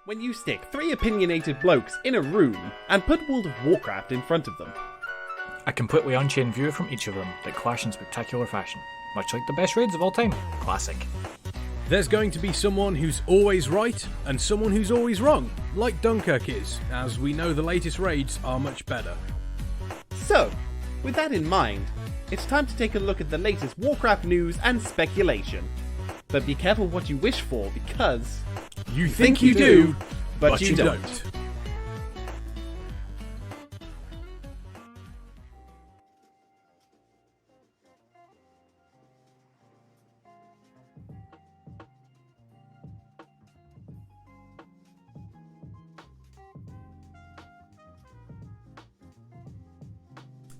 when you stick 3 opinionated blokes in a room and put World of Warcraft in front of them. A completely unchained view from each of them that clash in spectacular fashion, much like the best raids of all time. Classic. There's going to be someone who's always right and someone who's always wrong, like Dunkirk is, as we know the latest raids are much better. So, with that in mind, it's time to take a look at the latest Warcraft news and speculation. But be careful what you wish for, because You think you do, but you don't.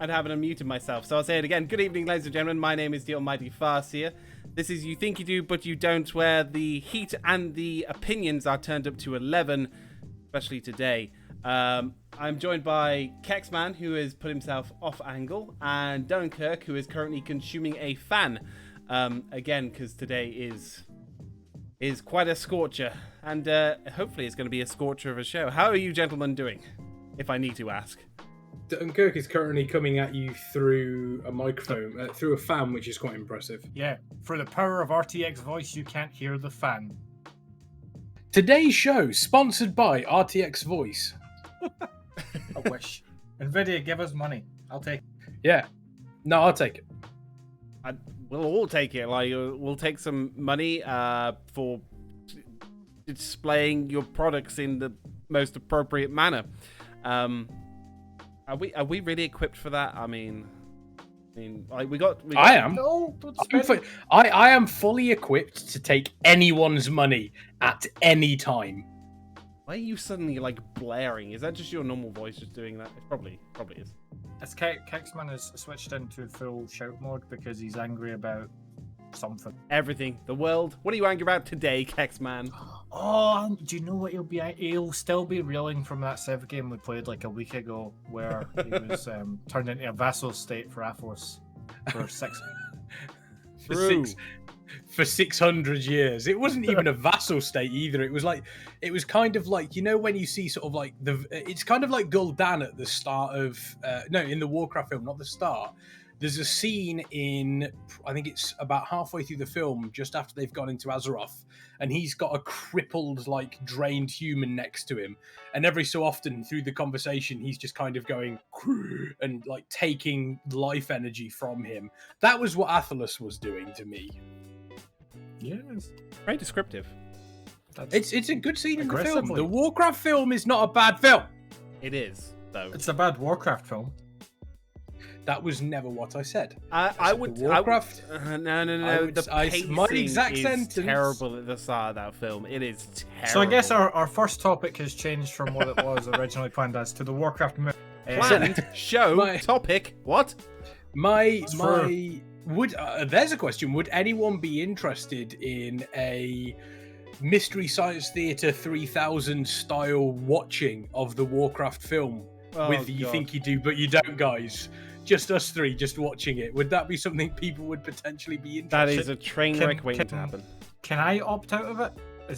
I'd haven't unmuted myself, so I'll say it again. Good evening, ladies and gentlemen. My name is the Almighty Farseer. This is You Think You Do, But You Don't, where the heat and the opinions are turned up to 11, especially today. I'm joined by Kexman, who has put himself off angle, and Dunkirk, who is currently consuming a fan. Again, because today is quite a scorcher, and hopefully it's going to be a scorcher of a show. How are you gentlemen doing, if I need to ask? Dunkirk is currently coming at you through a microphone, through a fan, which is quite impressive. Yeah, for the power of RTX voice, you can't hear the fan. Today's show, sponsored by RTX Voice. I wish. NVIDIA, give us money. I'll take it. Yeah. No, I'll take it. We'll all take it. Like, we'll take some money for displaying your products in the most appropriate manner. Are we really equipped for that? I mean, like we got. I am. No, I am fully equipped to take anyone's money at any time. Why are you suddenly like blaring? Is that just your normal voice just doing that? It probably is. As Kexman has switched into full shout mode because he's angry about something. Everything. The world. What are you angry about today, Kexman? Oh, do you know what he'll still be reeling from that Civ game we played like a week ago, where he was turned into a vassal state for Athos for for 600 years. It wasn't even a vassal state either. It was kind of like, you know, when you see sort of like it's kind of like Gul'dan at the start of in the Warcraft film, not the start. There's a scene in, I think it's about halfway through the film, just after they've gone into Azeroth, and he's got a crippled, like, drained human next to him. And every so often, through the conversation, he's just kind of going, and, like, taking life energy from him. That was what Athelos was doing to me. Yes. Very descriptive. It's a good scene in the film. The Warcraft film is not a bad film. It is, though. It's a bad Warcraft film. That was never what I said. I would. Warcraft. No. The pacing my exact is sentence. terrible at the start of that film. It is terrible. So I guess our first topic has changed from what it was originally planned as to the Warcraft movie. Planned show topic. What? There's a question. Would anyone be interested in a Mystery Science Theater 3000 style watching of the Warcraft film with You Think You Do But You Don't, guys? Just us three, just watching it. Would that be something people would potentially be interested? That is a train wreck waiting to happen. Can I opt out of it?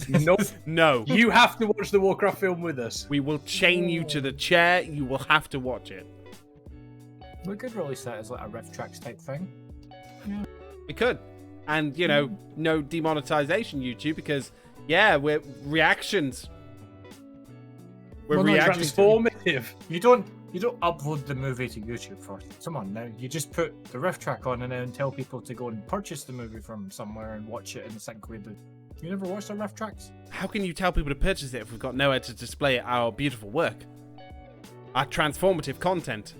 Nope. No. You have to watch the Warcraft film with us. We will chain you to the chair. You will have to watch it. We could release that as like a riff tracks type thing. Yeah. We could. And, you know, no demonetization, YouTube, because, yeah, we're reactions. We're reactions. Transformative. You don't upload the movie to YouTube first. Come on now. You just put the riff track on and then tell people to go and purchase the movie from somewhere and watch it in sync with the... You never watched the riff tracks? How can you tell people to purchase it if we've got nowhere to display our beautiful work? Our transformative content.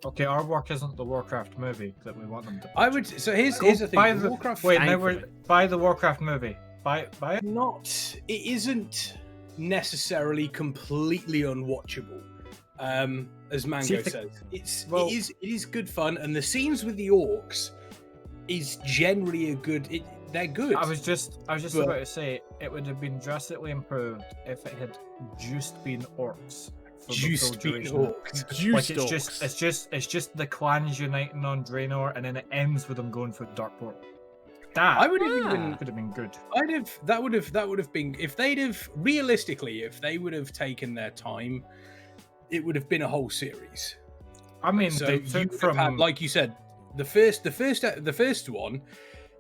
Okay, our work isn't the Warcraft movie that we want them to purchase. I would... So here's the thing. Buy the Warcraft movie. Buy it? It isn't necessarily completely unwatchable. As Mango says, it is good fun, and the scenes with the orcs is generally they're good. I was just about to say it would have been drastically improved if it had just been orcs. Juiced orcs. Like it's just the clans uniting on Draenor, and then it ends with them going for Darkport. That I would have even. could have been good. That would have been if they'd have realistically, if they would have taken their time, it would have been a whole series. I mean, So they you took would from have had, like you said, the first one,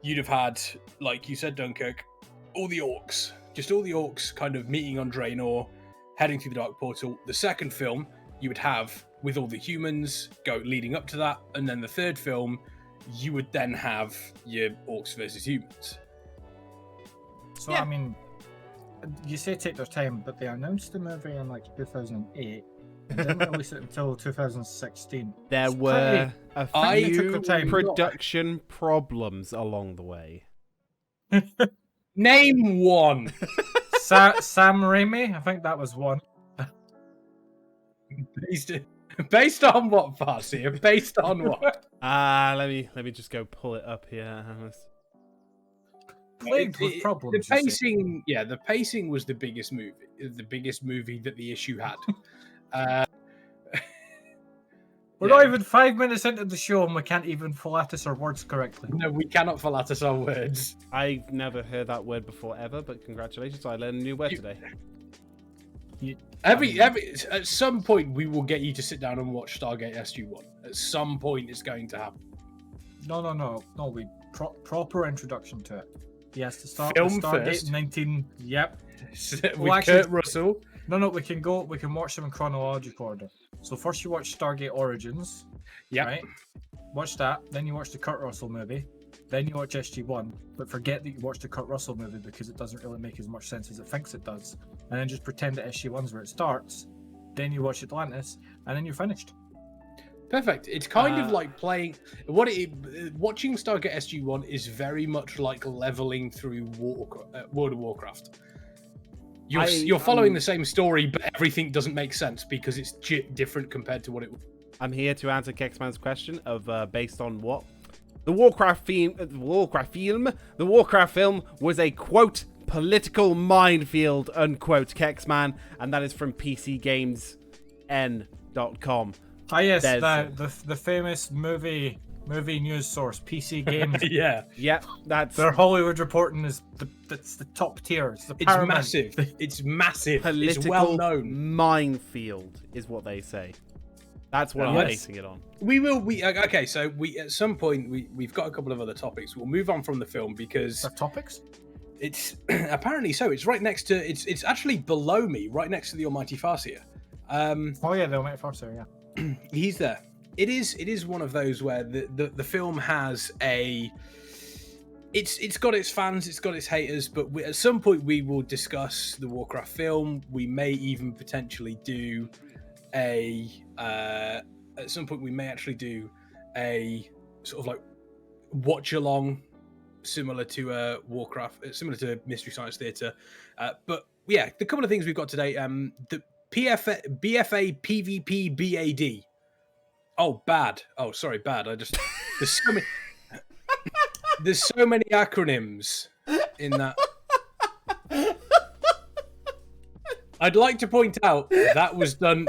you'd have had, like you said, Dunkirk, all the orcs kind of meeting on Draenor, heading through the Dark Portal. The second film you would have with all the humans leading up to that, and then the third film you would then have your orcs versus humans. So Yeah. I mean, you say take their time, but they announced the movie in like 2008. And didn't release it until 2016. There It's were a they took few their time. production problems along the way. Name one. Sam Raimi, I think that was one. Based on what, Farsi? Based on what? Let me just go pull it up here. Plagued with problems. The you say. pacing, the pacing was the biggest movie that the issue had. We're not even 5 minutes into the show and we can't even philatus our words correctly. No, we cannot philatus our words. I've never heard that word before ever, but congratulations, I learned a new word today. At some point, we will get you to sit down and watch Stargate SG-1. At some point, it's going to happen. No. We proper introduction to it. He has to start Film with Stargate first. 19. Yep. With Well, actually- Kurt Russell. No. We can watch them in chronological order. So first you watch Stargate Origins. Yeah. Right. Watch that. Then you watch the Kurt Russell movie. Then you watch SG-1, but forget that you watched the Kurt Russell movie because it doesn't really make as much sense as it thinks it does. And then just pretend that SG-1's where it starts. Then you watch Atlantis, and then you're finished. Perfect. It's kind of like playing watching Stargate SG-1 is very much like leveling through World of Warcraft. You're following the same story, but everything doesn't make sense because it's different compared to what it was. I'm here to answer Kexman's question of based on what? The Warcraft film was a quote political minefield unquote Kexman, and that is from PCGamesN.com. Ah yes, the famous movie news source, PC Games. Yeah. Yep, that's Their Hollywood reporting is that's the top tier. It's paramount. massive. It's massive. political It's well known. minefield is what they say. That's what I'm Yes. basing it on. Okay, so at some point we've got a couple of other topics. We'll move on from the film because The topics? it's apparently so. It's right next to. It's actually below me, right next to the Almighty Farseer. Oh yeah, they'll make it faster, yeah. He's there. It is one of those where the film has a. It's got its fans, it's got its haters, but at some point we will discuss the Warcraft film. We may even potentially do at some point we may actually do a sort of like watch along similar to Warcraft, similar to Mystery Science Theater. But yeah, the couple of things we've got today, the BFA PvP BAD. Oh, bad. Oh, sorry, bad. There's so many acronyms in that. I'd like to point out that was done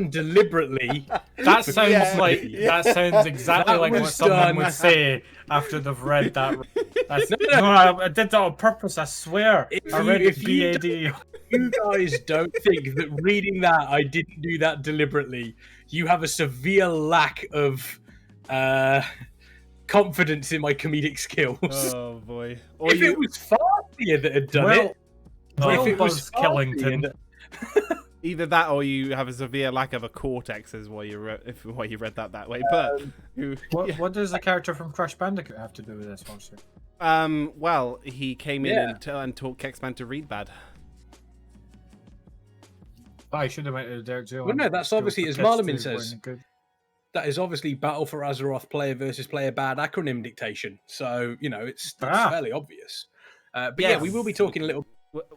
deliberately. That sounds Yeah. that sounds exactly That like what was someone done. would say after they've read that. That's, No. I did that on purpose, I swear. If I you- read if you BAD. You guys don't think that reading that I didn't do that deliberately. You have a severe lack of confidence in my comedic skills. Oh boy! Or If it was Farsier that had done it, Well, if it was Buzz Killington. Farsier either that, or you have a severe lack of a cortex, is why you read that way. But What does the character from Crash Bandicoot have to do with this, Foster? well, he came in Yeah. and taught Kexman to read bad. I should have went to Derek Joe. Well, no, that's obviously, as Marleman says, Good. that is obviously Battle for Azeroth player versus player bad acronym dictation. So, it's fairly obvious. But yeah, we will be talking a little.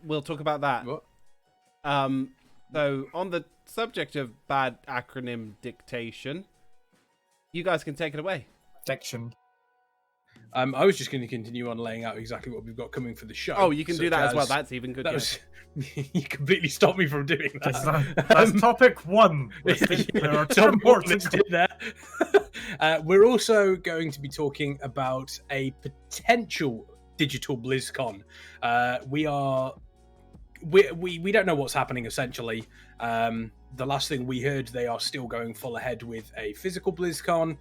We'll talk about that. What? So on the subject of bad acronym dictation, you guys can take it away. Diction. I was just going to continue on laying out exactly what we've got coming for the show. Oh, you can do such that as well. That's even good. That was, you completely stopped me from doing that. That's topic one. There are two more to listed there. We're also going to be talking about a potential digital BlizzCon. We don't know what's happening essentially. The last thing we heard, they are still going full ahead with a physical BlizzCon.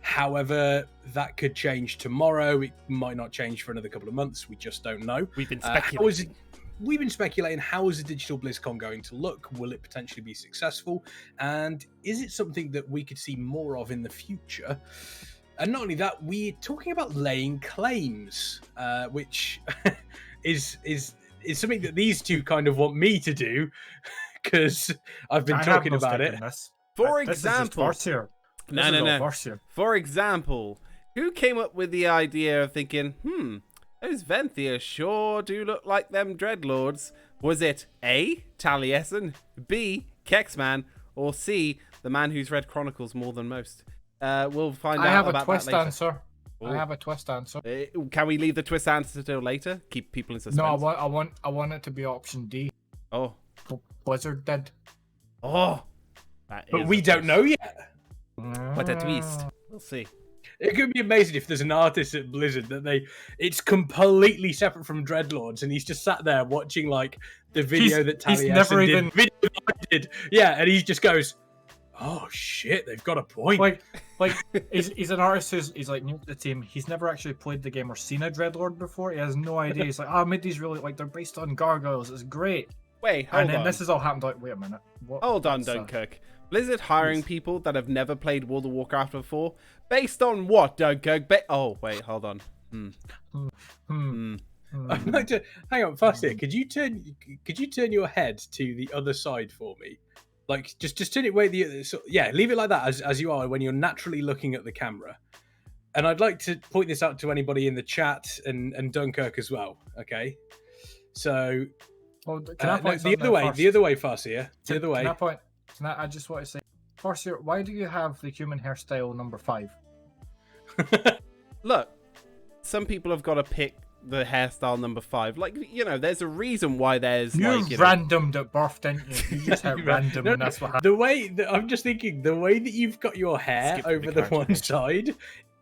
However, that could change tomorrow. It might not change for another couple of months. We just don't know. We've been speculating. We've been speculating, how is a digital BlizzCon going to look? Will it potentially be successful? And is it something that we could see more of in the future? And not only that, we're talking about laying claims, which is something that these two kind of want me to do, because I've been talking about it. For example, no. For example, who came up with the idea of thinking, those Vanthyr sure do look like them Dreadlords? Was it A, Taliesin, B, Kexman, or C, the man who's read Chronicles more than most? We'll find out about that later. I have a twist answer. Can we leave the twist answer till later? Keep people in suspense. No, I want it to be option D. Oh. Blizzard did. Oh. But we don't know yet. What a twist. We'll see. It could be amazing if there's an artist at Blizzard that it's completely separate from Dreadlords, and he's just sat there watching like the video that Taliesin did. Yeah, and he just goes, "Oh shit, they've got a point." Like he's an artist he's like new to the team. He's never actually played the game or seen a Dreadlord before. He has no idea. He's like, I made these really like they're based on gargoyles. It's great. Wait, hold on. And then this has all happened. Like, wait a minute. Hold on, Dunkirk. Blizzard hiring people that have never played World of Warcraft before, based on what, Dunkirk? Oh wait, hold on. I'd like to hang on, first here. Could you turn your head to the other side for me? Like, just turn it way leave it like that as you are when you're naturally looking at the camera. And I'd like to point this out to anybody in the chat and Dunkirk as well. Okay, so can I point the other way, Farseer. The other way. Can I point? I just want to say, Farseer, why do you have the human hairstyle number 5? Look, some people have got to pick the hairstyle number 5. Like, there's a reason why there's randomed at birth, didn't you? You just hit random, and that's what happened. The way that I'm just thinking, the way that you've got your hair over the one side,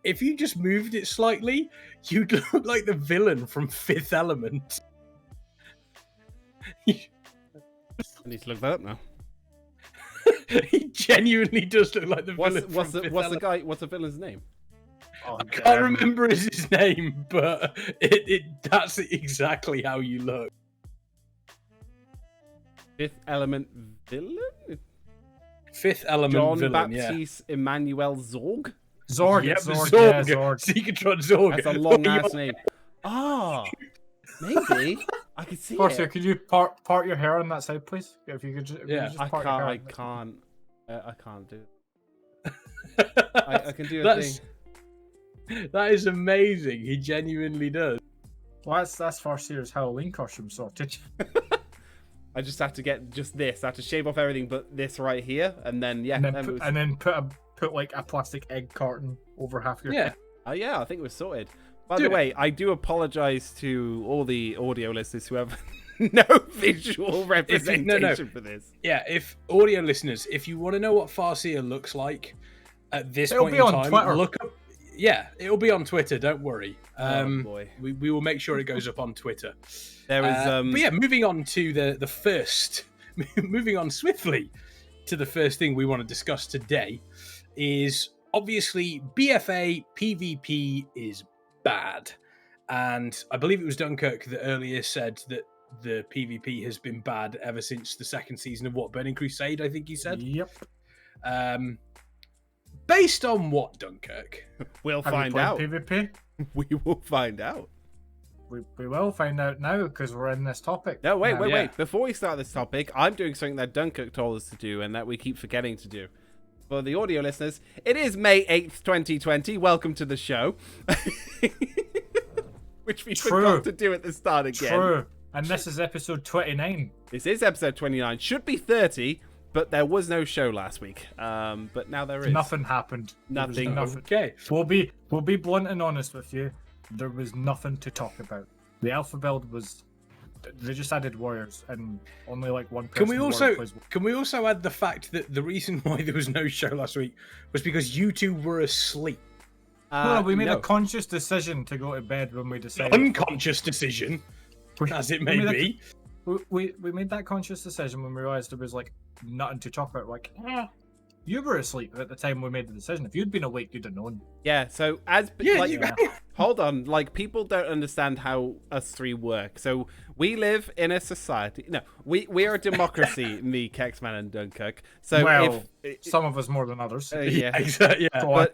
if you just moved it slightly, you'd look like the villain from Fifth Element. I need to look that up now. He genuinely does look like the villain. What's the villain's name? I can't remember his name, but that's exactly how you look. Fifth Element villain? Fifth Element villain, Jean-Baptiste Emmanuel Zorg? Zorg. Seekatron Zorg. That's a long-ass name. Maybe. I could see it. Could you part your hair on that side, please? If you could just, I can't do it. I can do a thing. That is amazing. He genuinely does. Well, that's Farseer's Halloween costume sorted. I just have to get just this. I have to shave off everything but this right here, and then put like a plastic egg carton over half your head. I think we're sorted. By the way, I do apologize to all the audio listeners who have no visual representation for this. Yeah, if audio listeners, if you want to know what Farseer looks like at this point in time, look up. Yeah, it'll be on Twitter. Don't worry. Boy. We will make sure it goes up on Twitter. There is. But yeah, moving on to the first. Moving on swiftly to the first thing we want to discuss today is obviously BFA PvP is bad, and I believe it was Dunkirk that earlier said that the PvP has been bad ever since the second season of Burning Crusade. I think he said. Yep. Based on what, Dunkirk? We'll find out. PvP? We will find out. We will find out now because we're in this topic. No, wait. Before we start this topic, I'm doing something that Dunkirk told us to do and that we keep forgetting to do. For the audio listeners, it is May 8th, 2020. Welcome to the show. Which we forgot to do at the start again. True. And this is episode 29. This is episode 29. Should be 30, but there was no show last week. But now there is. Nothing happened. Nothing. Okay. We'll be blunt and honest with you. there was nothing to talk about. The alpha build was, they just added warriors and only like one person. Can we also add the fact that the reason why there was no show last week was because you two were asleep? No, we made a conscious decision to go to bed when we decided. Unconscious decision, as it may be. We made that conscious decision when we realized there was like nothing to talk about. Like, you were asleep at the time we made the decision. If you'd been awake, you'd have known. Yeah. So hold on. Like, people don't understand how us three work. So we live in a society. No, we are a democracy. Me, Kexman, and Dunkirk. So some of us more than others. Yeah.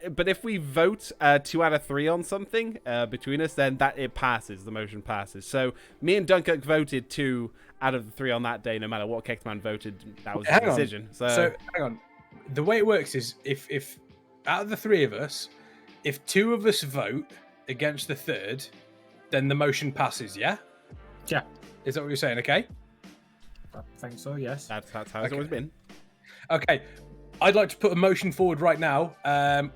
But if we vote 2 out of 3 on something between us, then it passes. The motion passes. So me and Dunkirk voted 2 out of the 3 on that day. No matter what Kexman voted, that was the decision. So hang on. The way it works is if out of the 3 of us, if 2 of us vote against the 3rd, then the motion passes, yeah? Yeah. Is that what you're saying, okay? I think so, yes. That's how it's always been. Okay. I'd like to put a motion forward right now.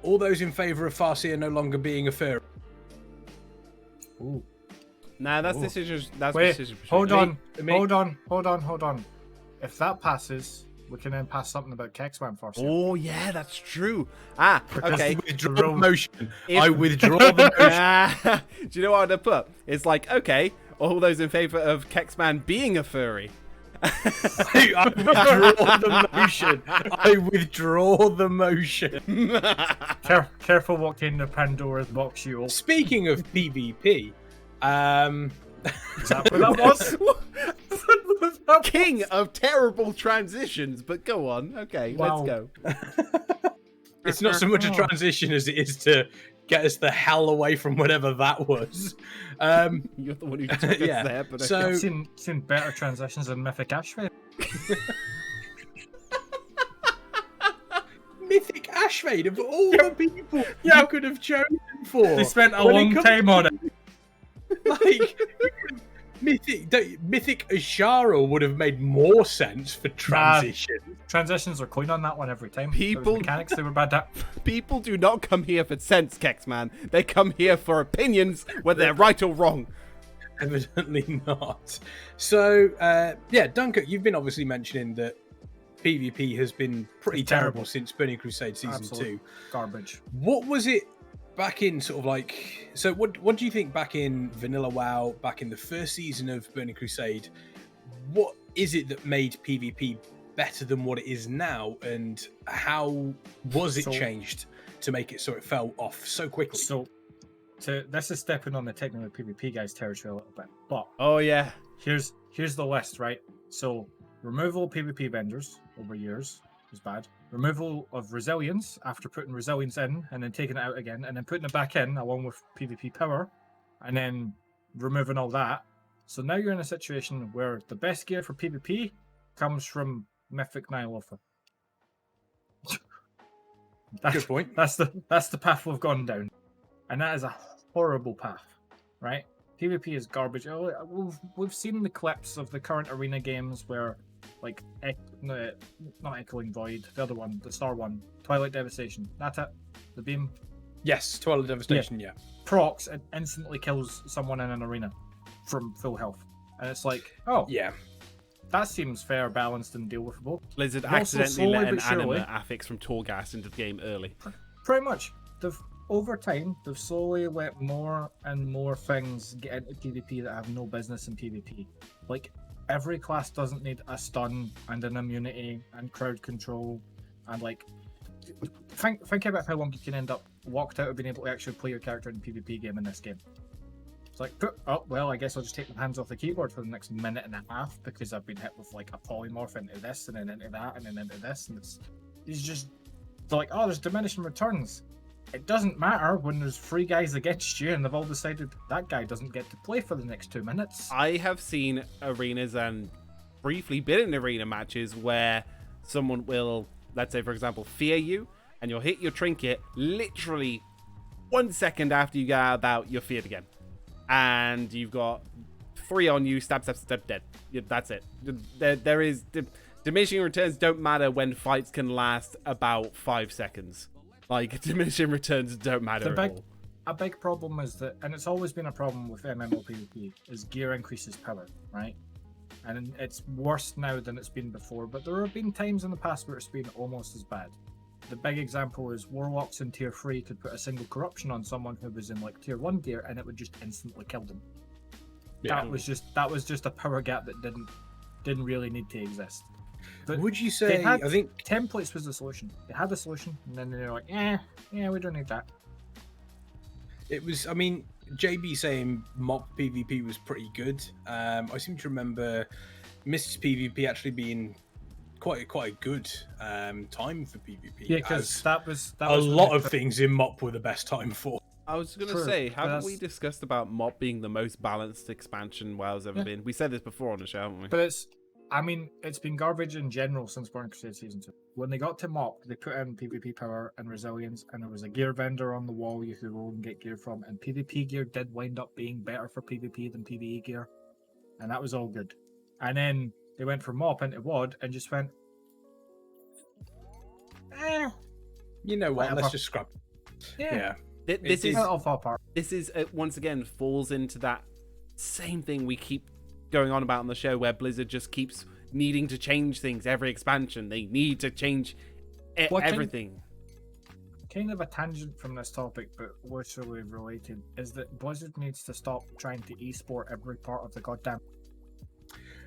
All those in favour of Farseer no longer being a furry. Ooh. Nah, that's decision. Hold on. If that passes, we can then pass something about Kexman first. Oh, yeah, that's true. Okay. Withdraw the motion. I withdraw the motion. Do you know what I'd put? It's like, okay, all those in favour of Kexman being a furry. I withdraw the motion. I withdraw the motion. Careful what kind of Pandora's box you open. Speaking of PvP, is that what that was? King of terrible transitions, but go on. Okay, wow. Let's go. It's not so much a transition as it is to get us the hell away from whatever that was. You're the one who took us there, but so I've seen better transitions than Mythic Ashfade. Mythic Ashfade, of all the people you could have chosen for. They spent a long time on it. Like, Mythic Ashara would have made more sense for transition. Transitions are coin on that one every time. Mechanics they were bad at. People do not come here for sense, Kexman. They come here for opinions, whether they're right or wrong. Evidently not. So, Dunkirk, you've been obviously mentioning that PvP has been pretty terrible since Burning Crusade Season 2. Garbage. What was it back in sort of like... So what do you think back in Vanilla WoW, back in the first season of Burning Crusade, what is it that made PvP better than what it is now, and how was it changed to make it so it fell off so quickly? So, this is stepping on the technical PvP guys' territory a little bit, but here's the list, right? So, removal of PvP vendors over years was bad. Removal of resilience after putting resilience in and then taking it out again and then putting it back in along with PvP power and then removing all that. So now you're in a situation where the best gear for PvP comes from Mythic Nihilotha. Good point. That's the path we've gone down. And that is a horrible path, right? PvP is garbage. We've seen the clips of the current arena games where, like, not Echoing Void, the other one, the star one, Twilight Devastation. That's it. The beam. Yes, Twilight Devastation, yeah. Procs and instantly kills someone in an arena from full health. And it's like, that seems fair, balanced, and deal-withable. Blizzard accidentally let an anima affix from Torghast into the game early. Pretty much. Over time, they've slowly let more and more things get into PvP that have no business in PvP. Like, every class doesn't need a stun and an immunity and crowd control and, like, think about how long you can end up locked out of being able to actually play your character in a PvP game in this game. It's like, I guess I'll just take my hands off the keyboard for the next minute and a half because I've been hit with, like, a polymorph into this and then into that and then into this, and it's just, they're like, there's diminishing returns. It doesn't matter when there's 3 guys against you and they've all decided that guy doesn't get to play for the next 2 minutes. I have seen arenas and briefly been in arena matches where someone will, let's say, for example, fear you, and you'll hit your trinket literally 1 second after you get out, you're feared again. And you've got 3 on you, stab, dead. That's it. There is... Diminishing returns don't matter when fights can last about 5 seconds. Like, diminishing returns don't matter at all. a big problem is that, and it's always been a problem with MMO PvP, is gear increases power, right? And it's worse now than it's been before, but there have been times in the past where it's been almost as bad. The big example is Warlocks in tier 3 could put a single corruption on someone who was in like tier 1 gear and it would just instantly kill them. Yeah. That was just a power gap that didn't really need to exist. But would you say? I think templates was the solution. They had the solution, and then they're like, yeah, we don't need that. it was. I mean, JB saying mob PvP was pretty good. I seem to remember Mist's PvP actually being quite a good time for PvP. Yeah, because that was a lot of things in MOP were the best time for. I was going to True, say, but haven't we discussed about MOP being the most balanced expansion WoW's ever been? We said this before on the show, haven't we? But it's been garbage in general since Burning Crusade Season 2. When they got to MOP, they put in PvP power and resilience, and there was a gear vendor on the wall you could go and get gear from, and PvP gear did wind up being better for PvP than PvE gear, and that was all good. And then they went from MOP into WoD and just went, You know what? Whatever. Let's just scrap. Yeah. This is it'll fall apart. this is once again falls into that same thing we keep going on about on the show, where Blizzard just keeps needing to change things every expansion. They need to change everything. Kind of a tangent from this topic, but literally related, is that Blizzard needs to stop trying to esport every part of the goddamn.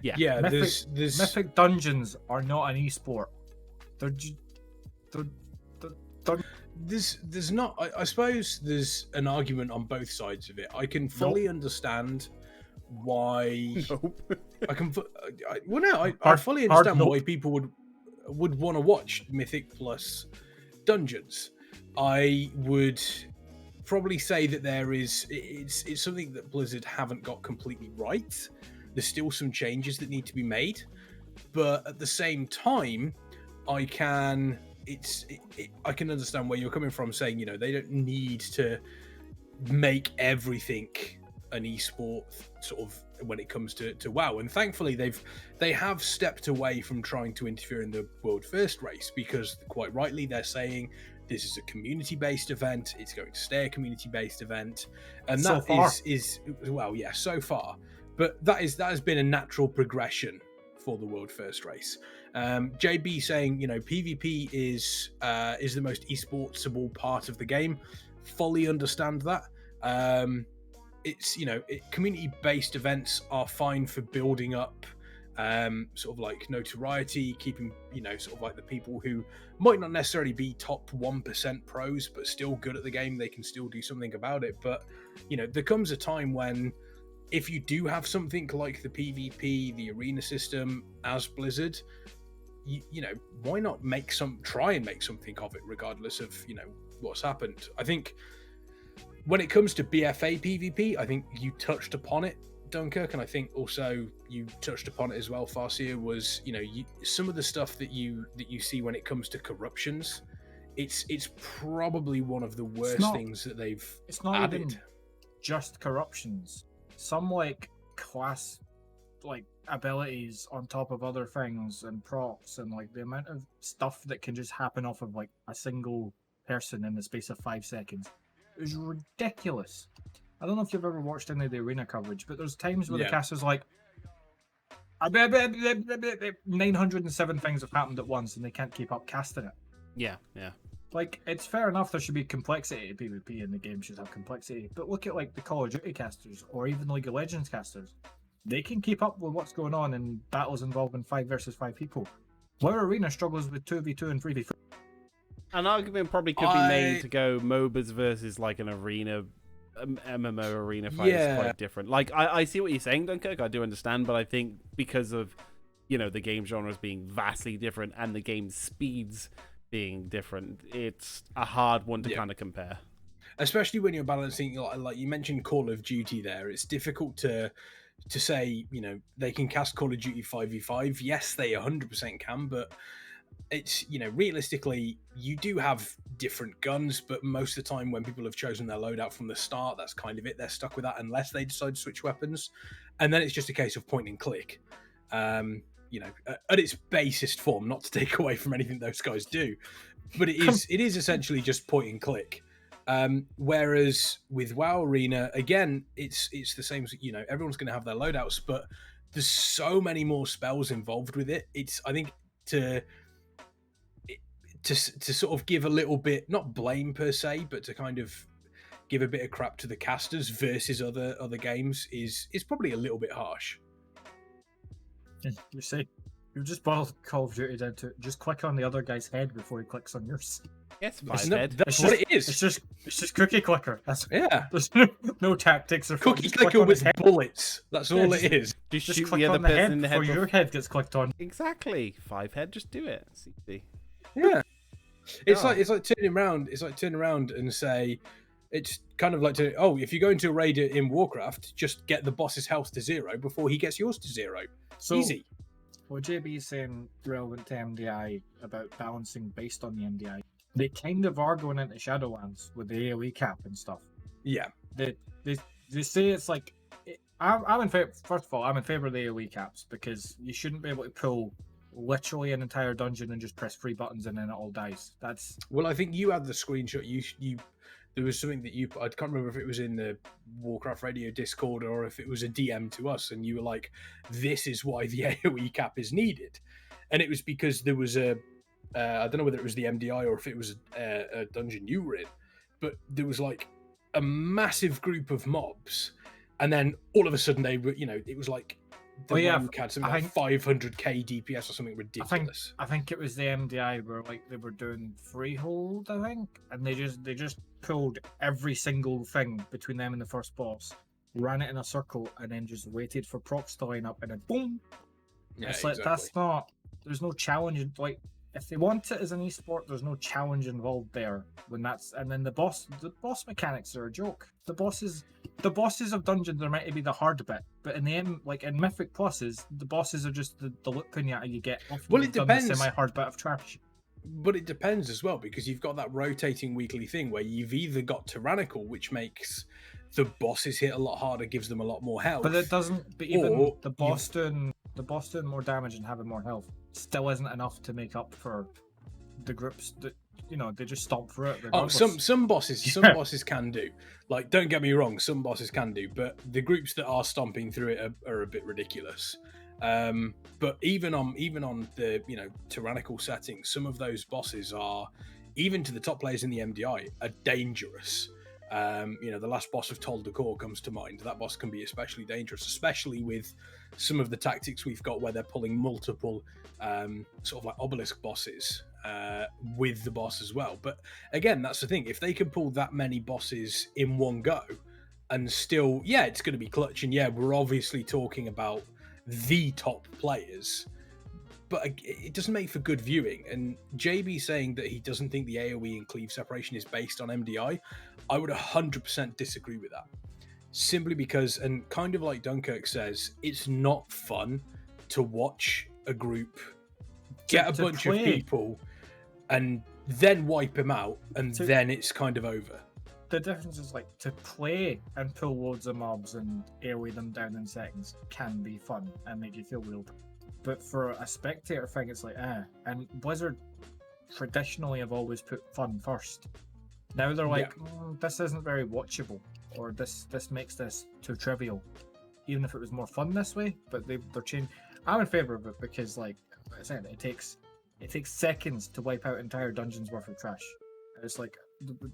Yeah. There's Mythic dungeons are not an esport. They're there's not. I suppose there's an argument on both sides of it. I can fully understand why. Nope. I fully understand why people would want to watch Mythic plus Dungeons. I would probably say that it's something that Blizzard haven't got completely right. There's still some changes that need to be made, but at the same time, I can understand where you're coming from, saying, they don't need to make everything an esport sort of when it comes to WoW. And thankfully they have stepped away from trying to interfere in the world first race, because quite rightly they're saying this is a community-based event, it's going to stay a community-based event, and so that far. is well, yeah, so far. But that has been a natural progression for the world first race. JB saying, PvP is the most esportsable part of the game. Fully understand that. It's community-based events are fine for building up sort of like notoriety, keeping sort of like the people who might not necessarily be top 1% pros but still good at the game, they can still do something about it. But there comes a time when, if you do have something like the PvP, the arena system as Blizzard, why not try and make something of it, regardless of what's happened. I think when it comes to BFA PvP, I think you touched upon it, Dunkirk, and I think also you touched upon it as well, Farseer, was some of the stuff that you see when it comes to corruptions. It's probably one of the worst things that they've added. Even just corruptions. Some class abilities on top of other things and procs, and the amount of stuff that can just happen off of a single person in the space of 5 seconds is ridiculous. I don't know if you've ever watched any of the arena coverage, but there's times where the caster's 907 things have happened at once and they can't keep up casting it. Yeah. It's fair enough there should be complexity to PvP, and the game should have complexity, but look at the Call of Duty casters or even League of Legends casters. They can keep up with what's going on in battles involving 5 versus 5 people. Where Arena struggles with 2v2 and 3v3. An argument probably could be made to go MOBAs versus an arena, MMO arena fight is quite different. I see what you're saying, Dunkirk, I do understand, but I think because of, the game genres being vastly different and the game speeds being different, it's a hard one to kind of compare. Especially when you're balancing, like you mentioned Call of Duty there, it's difficult to say, they can cast Call of Duty 5v5. Yes, they 100% can, but it's, realistically, you do have different guns, but most of the time when people have chosen their loadout from the start, that's kind of it. They're stuck with that unless they decide to switch weapons. And then it's just a case of point and click. At its basest form, not to take away from anything those guys do, but it is essentially just point and click. Whereas with WoW Arena, again, it's the same. You know, everyone's going to have their loadouts, but there's so many more spells involved with it. It's, I think, to sort of give a little bit, not blame per se, but to kind of give a bit of crap to the casters versus other games is probably a little bit harsh. You see, you've just boiled Call of Duty down to just click on the other guy's head before he clicks on yours. Yes, That's head. what it is. It's just cookie clicker. That's Yeah. There's no tactics or Cookie just click clicker on his with head. bullets. That's all it is. Just shoot click the other on the person head in the head. before your head gets clicked on. Exactly. 5 head. Just do it. It's easy. Yeah. It's like turning around. It's like turning around and say, it's kind of like if you go into a raid in Warcraft, just get the boss's health to 0 before he gets yours to 0. So, Easy. What JB is saying relevant to MDI about balancing based on the MDI, they kind of are going into Shadowlands with the AoE cap and stuff. Yeah. They say it's like, I'm in favor. First of all, I'm in favor of the AoE caps because you shouldn't be able to pull literally an entire dungeon and just press 3 buttons and then it all dies. That's Well, I think you had the screenshot. You there was something that I can't remember if it was in the Warcraft Radio Discord or if it was a DM to us, and you were like, "This is why the AoE cap is needed," and it was because there was I don't know whether it was the MDI or if it was a dungeon you were in, but there was like a massive group of mobs, and then all of a sudden they were, it was like the rogue had something like 500k DPS or something ridiculous. I think it was the MDI where like they were doing freehold, I think, and they just pulled every single thing between them and the first boss, ran it in a circle, and then just waited for procs to line up, and then boom. Yeah, it's like that's not. There's no challenge. Like if they want it as an esport, there's no challenge involved there. And then the boss mechanics are a joke. The bosses of dungeons are meant to be the hard bit, but in the end, like in Mythic Pluses, the bosses are just the loot pinata you get. Well, it depends. The semi-hard bit of trash. But it depends as well, because you've got that rotating weekly thing where you've either got Tyrannical, which makes the bosses hit a lot harder, gives them a lot more health. But it doesn't. But even the boss doing more damage and having more health still isn't enough to make up for the groups that they just stomp through it. Regardless. Oh, some bosses can do. Like, don't get me wrong, some bosses can do, but the groups that are stomping through it are a bit ridiculous. But even on the tyrannical settings, some of those bosses are, even to the top players in the MDI, are dangerous. The last boss of Tol Decor comes to mind. That boss can be especially dangerous, especially with some of the tactics we've got where they're pulling multiple sort of like obelisk bosses with the boss as well. But again, that's the thing. If they can pull that many bosses in one go and still, it's going to be clutch. And we're obviously talking about the top players, but it doesn't make for good viewing. And JB saying that he doesn't think the AoE and cleave separation is based on MDI, I would 100% disagree with that. Simply because, and kind of like Dunkirk says, it's not fun to watch a group get a bunch of people and then wipe them out, and then it's kind of over. The difference is, like, to play and pull loads of mobs and AoE them down in seconds can be fun and make you feel real. But for a spectator thing, it's like, And Blizzard traditionally have always put fun first. Now they're like, this isn't very watchable, or this makes this too trivial. Even if it was more fun this way, but they're changing. I'm in favor of it because, like I said, it takes seconds to wipe out entire dungeons worth of trash. It's like,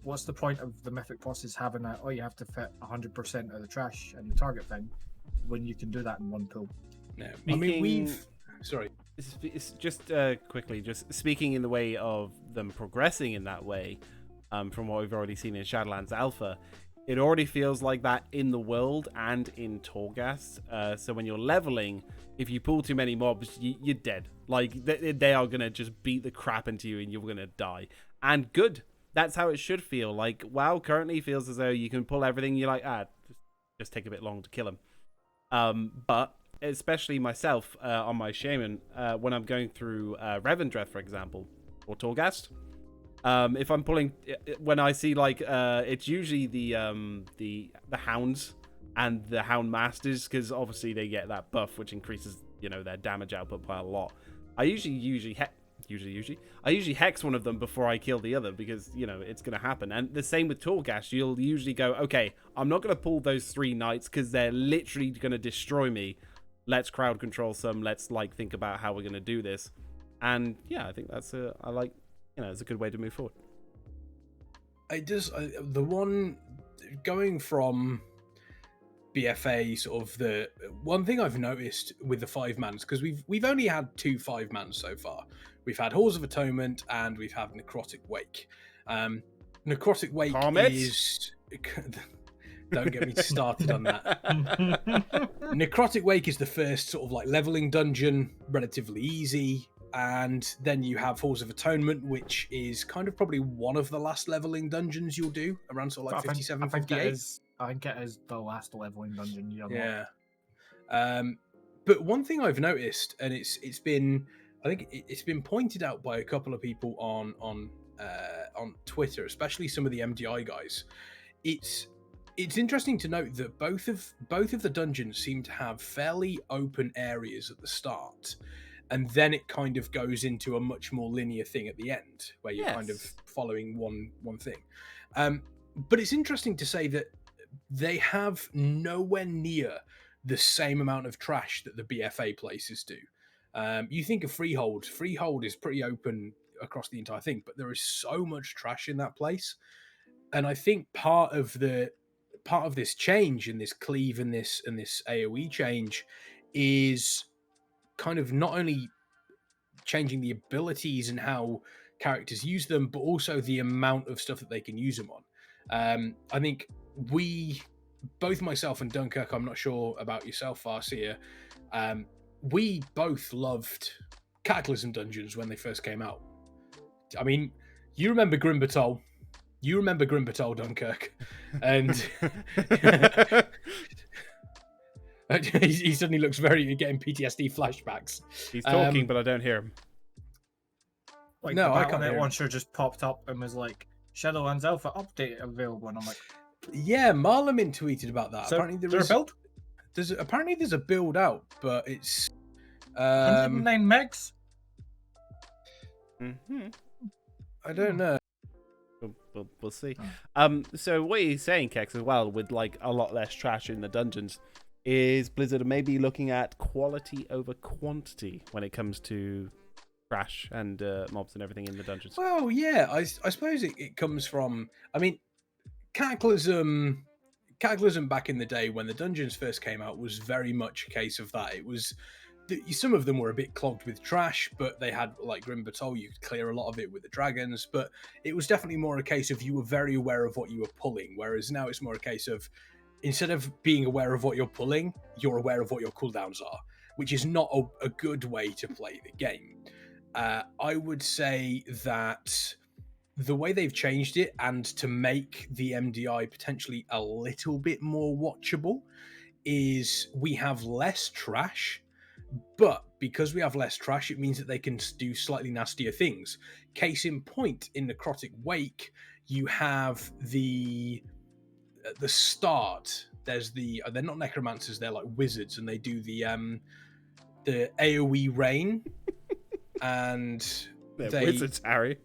what's the point of the mythic bosses having that? Oh, you have to fit 100% of the trash and the target thing when you can do that in one pull. No, I mean Sorry. It's just quickly, just speaking in the way of them progressing in that way, from what we've already seen in Shadowlands Alpha, it already feels like that in the world and in Torghast. So when you're leveling, if you pull too many mobs, you're dead. Like, they are going to just beat the crap into you and you're going to die. And good. That's how it should feel. Like, WoW currently feels as though you can pull everything. You're like, just take a bit long to kill him. But especially myself on my Shaman, when I'm going through Revendreth, for example, or Torghast, if I'm pulling, when I see like it's usually the hounds and the hound masters, because obviously they get that buff which increases their damage output by a lot. I usually usually. I usually hex one of them before I kill the other because, you know, it's going to happen. And the same with Torgash. You'll usually go, okay, I'm not going to pull those 3 knights because they're literally going to destroy me. Let's crowd control some. Let's, like, think about how we're going to do this. And, yeah, I think that's it's a good way to move forward. The one going from BFA, sort of the one thing I've noticed with the 5-mans, because we've only had 2 5-mans so far. We've had Halls of Atonement and we've had Necrotic Wake. Necrotic Wake is don't get me started on that. Necrotic Wake is the first sort of like leveling dungeon, relatively easy. And then you have Halls of Atonement, which is kind of probably one of the last leveling dungeons you'll do, around sort of like 57, 58. I think it is the last leveling dungeon you unlock. Yeah. But one thing I've noticed, and it's been pointed out by a couple of people on Twitter, especially some of the MDI guys. It's interesting to note that both of the dungeons seem to have fairly open areas at the start. And then it kind of goes into a much more linear thing at the end, where you're kind of following one thing. But it's interesting to say that they have nowhere near the same amount of trash that the BFA places do. You think of Freehold. Freehold is pretty open across the entire thing, but there is so much trash in that place. And I think part of this change and this cleave and this AoE change is kind of not only changing the abilities and how characters use them, but also the amount of stuff that they can use them on. I think both myself and Dunkirk, I'm not sure about yourself, Farseer, we both loved Cataclysm dungeons when they first came out. I mean, you remember Grim Batol, Dunkirk, and he suddenly looks getting PTSD flashbacks. He's talking, but I don't hear him. Like, no, the I can't hear him. launcher just popped up and was like, Shadowlands Alpha update available, and I'm like, yeah, Marlamin tweeted about that. So, Apparently there is a build? There's a build out, but it's 109 megs? Mm-hmm. I don't know. We'll see. So what you're saying, Kex, as well, with like a lot less trash in the dungeons, is Blizzard maybe looking at quality over quantity when it comes to trash and mobs and everything in the dungeons? Well, yeah, I suppose it comes from, I mean, Cataclysm back in the day when the dungeons first came out was very much a case of that. It was, some of them were a bit clogged with trash, but they had, like Grim Batol, you could clear a lot of it with the dragons, but it was definitely more a case of you were very aware of what you were pulling, whereas now it's more a case of, instead of being aware of what you're pulling, you're aware of what your cooldowns are, which is not a good way to play the game. I would say that the way they've changed it, and to make the MDI potentially a little bit more watchable, is we have less trash, but because we have less trash, it means that they can do slightly nastier things. Case in point, in Necrotic Wake, you have the start. There's they're not necromancers, they're like wizards, and they do the AoE rain. And they're wizards, Harry.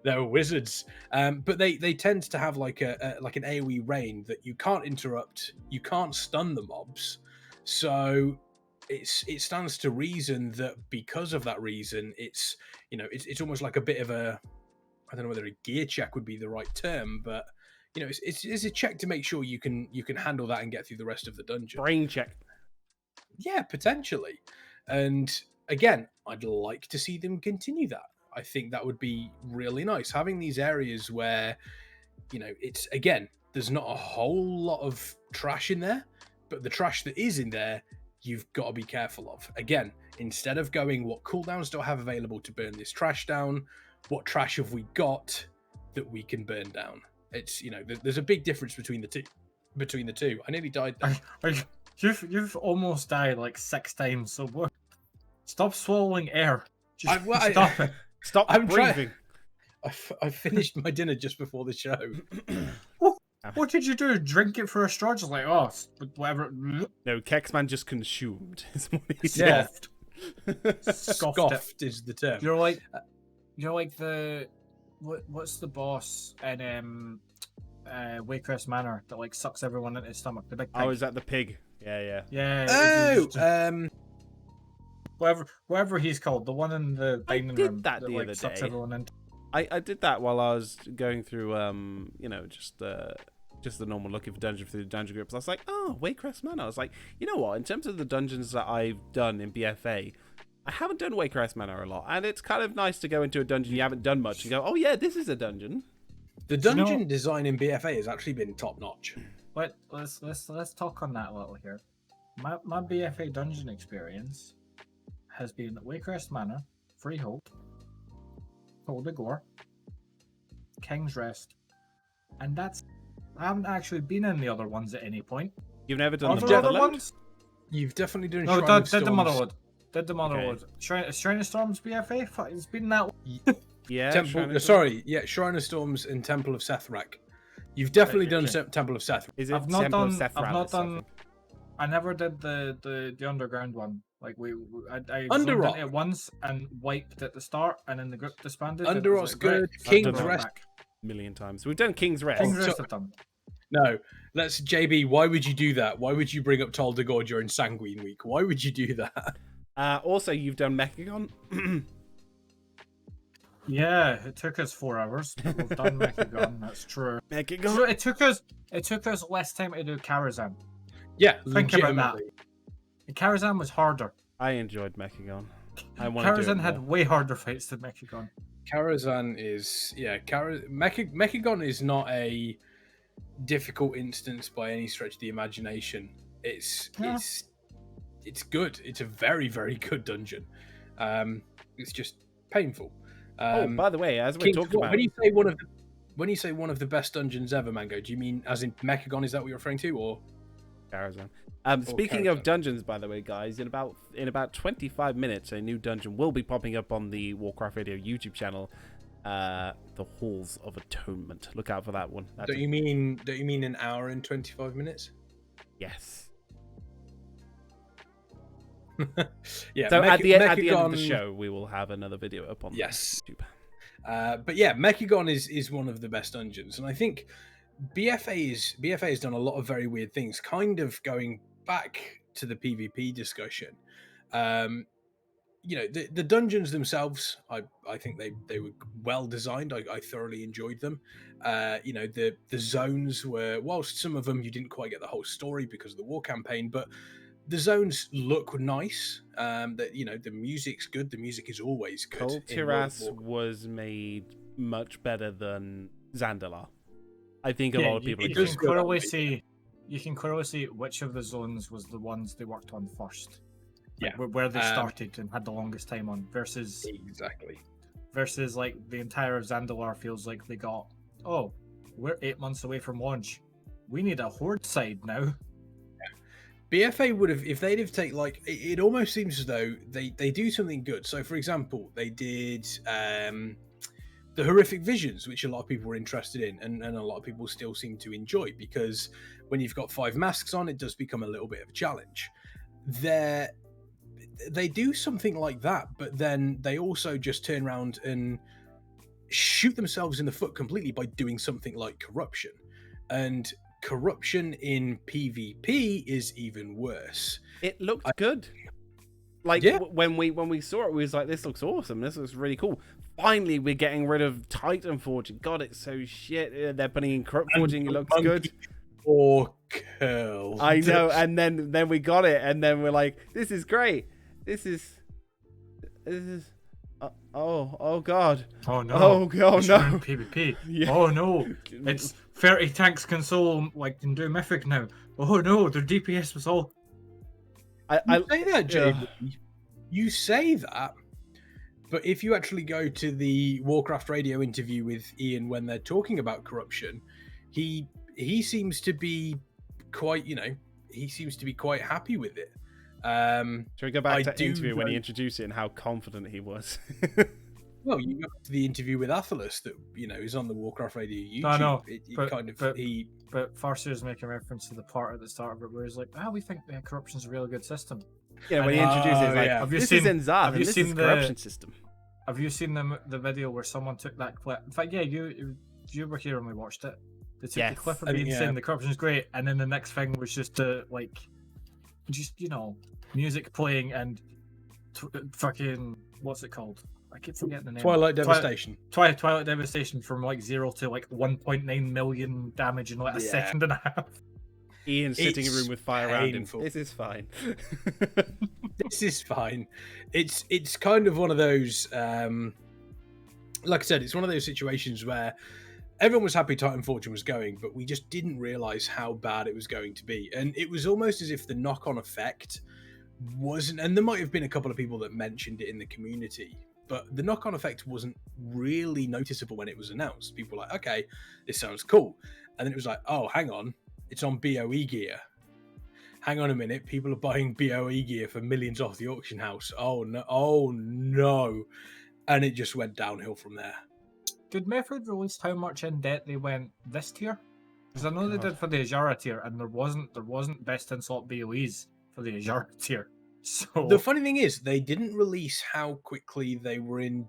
They're wizards, but they tend to have like an AoE rain that you can't interrupt, you can't stun the mobs, so it stands to reason that because of that reason, it's almost like a bit of a, I don't know whether a gear check would be the right term, but it's a check to make sure you can handle that and get through the rest of the dungeon. Brain check. Yeah, potentially. And again, I'd like to see them continue that. I think that would be really nice, having these areas where, it's, again, there's not a whole lot of trash in there, but the trash that is in there, you've got to be careful of. Again, instead of going, what cooldowns do I have available to burn this trash down? What trash have we got that we can burn down? It's, there's a big difference between the two. I nearly died there. You've almost died like 6 times, so what? Stop swallowing air. Just stop it. Stop breathing. I finished my dinner just before the show. What did you do? Drink it for a straw? Just like, whatever. No, Kexman just consumed. Is what he said. Scoffed is the term. You're like the what's the boss in Waycrest Manor that like sucks everyone into his stomach? The big pig. Oh, is that the pig? Yeah. Yeah. Whatever he's called, the one in the dining room that the like other sucks day. everyone into. I did that while I was going through just the normal looking for dungeon through the dungeon groups. I was like, oh, Waycrest Manor. I was like, you know what? In terms of the dungeons that I've done in BFA, I haven't done Waycrest Manor a lot, and it's kind of nice to go into a dungeon you haven't done much and go, oh yeah, this is a dungeon. The dungeon design in BFA has actually been top notch. But let's talk on that a little here. My BFA dungeon experience has been Waycrest Manor, Freehold, Col de Gore, King's Rest, and I haven't actually been in the other ones at any point. You've never done the the other Motherlode? ones? You've definitely done No, Shrine of did the Storms. Motherlode. Did the Motherlode. Shrine of Storms BFA? Fuck, it's been that one. Yeah. Shrine of Storms and Temple of Sethrak. You've definitely done Temple of Sethrak. Is it I've not Temple of done. I've not Sethralis, done. I never did the underground one. Like I Under zoomed Rock. into it once and wiped at the start, and then the group disbanded. Under Rock's good. King's Rest. A million times. We've done King's Rest. King's Rest I've done. No, let's JB. Why would you do that? Why would you bring up Tol de Gore during Sanguine Week? Why would you do that? Also, you've done Mechagon. Yeah, it took us 4 hours, but we've done Mechagon. That's true. Mechagon. So it took us less time to do Karazhan. Yeah, Think about that. legitimately. Karazhan was harder. I enjoyed Mechagon. I want to do it Karazhan had more. way harder fights than Mechagon. Karazhan is Mechagon is not a difficult instance by any stretch of the imagination. It's good. It's a very, very good dungeon. It's just painful. By the way, as we talked about, when you say one of the best dungeons ever, Mango, do you mean as in Mechagon? Is that what you're referring to, or Karazhan? Speaking of dungeons, by the way, guys, in about 25 minutes, a new dungeon will be popping up on the Warcraft Radio YouTube channel. The Halls of Atonement. Look out for that one. Don't you mean an hour and 25 minutes? Yes. Yeah. So at the end of the show, we will have another video up on YouTube. But yeah, Mechagon is one of the best dungeons, and I think BFA has done a lot of very weird things. Kind of going back to the PvP discussion, the dungeons themselves, I think they were well designed. I thoroughly enjoyed them. The zones were, whilst some of them you didn't quite get the whole story because of the war campaign, but the zones look nice. The music's good. The music is always good. Kol Tiras was made much better than Zandalar. I think a lot of people. You can clearly see which of the zones was the ones they worked on first. Like, where they started and had the longest time on versus like the entire of Zandalar feels like they got. Oh, we're 8 months away from launch. We need a horde side now. BFA would have, if they'd have taken, like, it almost seems as though they do something good. So, for example, they did the Horrific Visions, which a lot of people were interested in, and a lot of people still seem to enjoy, because when you've got 5 masks on, it does become a little bit of a challenge. They do something like that, but then they also just turn around and shoot themselves in the foot completely by doing something like Corruption. And Corruption in PvP is even worse. It looked good. When we saw it, we was like, this looks awesome. This looks really cool. Finally, we're getting rid of Titan Forging. God, it's so shit. They're putting in Corrupt Forging. It looks good. Or curl. I know. And then we got it, and then we're like, this is great. This is. Oh God. Oh no. Oh God, no. PvP. Yeah. Oh no. It's 30 tanks console can do Mythic now. Oh no, their DPS was all. You say that, JB. You say that, but if you actually go to the Warcraft Radio interview with Ian when they're talking about Corruption, he seems to be quite, he seems to be quite happy with it. Shall we go back to the interview when he introduced it and how confident he was? Well, you go to the interview with Athalas that is on the Warcraft Radio YouTube. I know, but Farseer is making reference to the part at the start of it where he's like, we think corruption's a really good system. Yeah, when he introduces, like, Have you this seen- is Enzarth, have and you this seen is the- corruption system. Have you seen the video where someone took that clip? In fact, yeah, you were here when we watched it. They took Yes. the clip of I mean, being yeah. saying the corruption's great, and then the next thing was just music playing and fucking, what's it called? I keep forgetting the name. Twilight Devastation. Twilight Devastation from like 0 to like 1.9 million damage in like a second and a half. Ian's sitting in a It's room with fire around him. painful. This is fine. This is fine. It's kind of one of those. Like I said, it's one of those situations where everyone was happy Titan Fortune was going, but we just didn't realize how bad it was going to be, and it was almost as if the knock-on effect wasn't. And there might have been a couple of people that mentioned it in the community, but the knock-on effect wasn't really noticeable when it was announced. People were like, okay, this sounds cool. And then it was like, oh, hang on, it's on BOE gear. Hang on a minute, people are buying BOE gear for millions off the auction house. Oh no. And it just went downhill from there. Did Method release how much in debt they went this tier? Because I know they did for the Azara tier, and there wasn't best in slot BOEs for the Azara tier. So The funny thing is, they didn't release how quickly they were in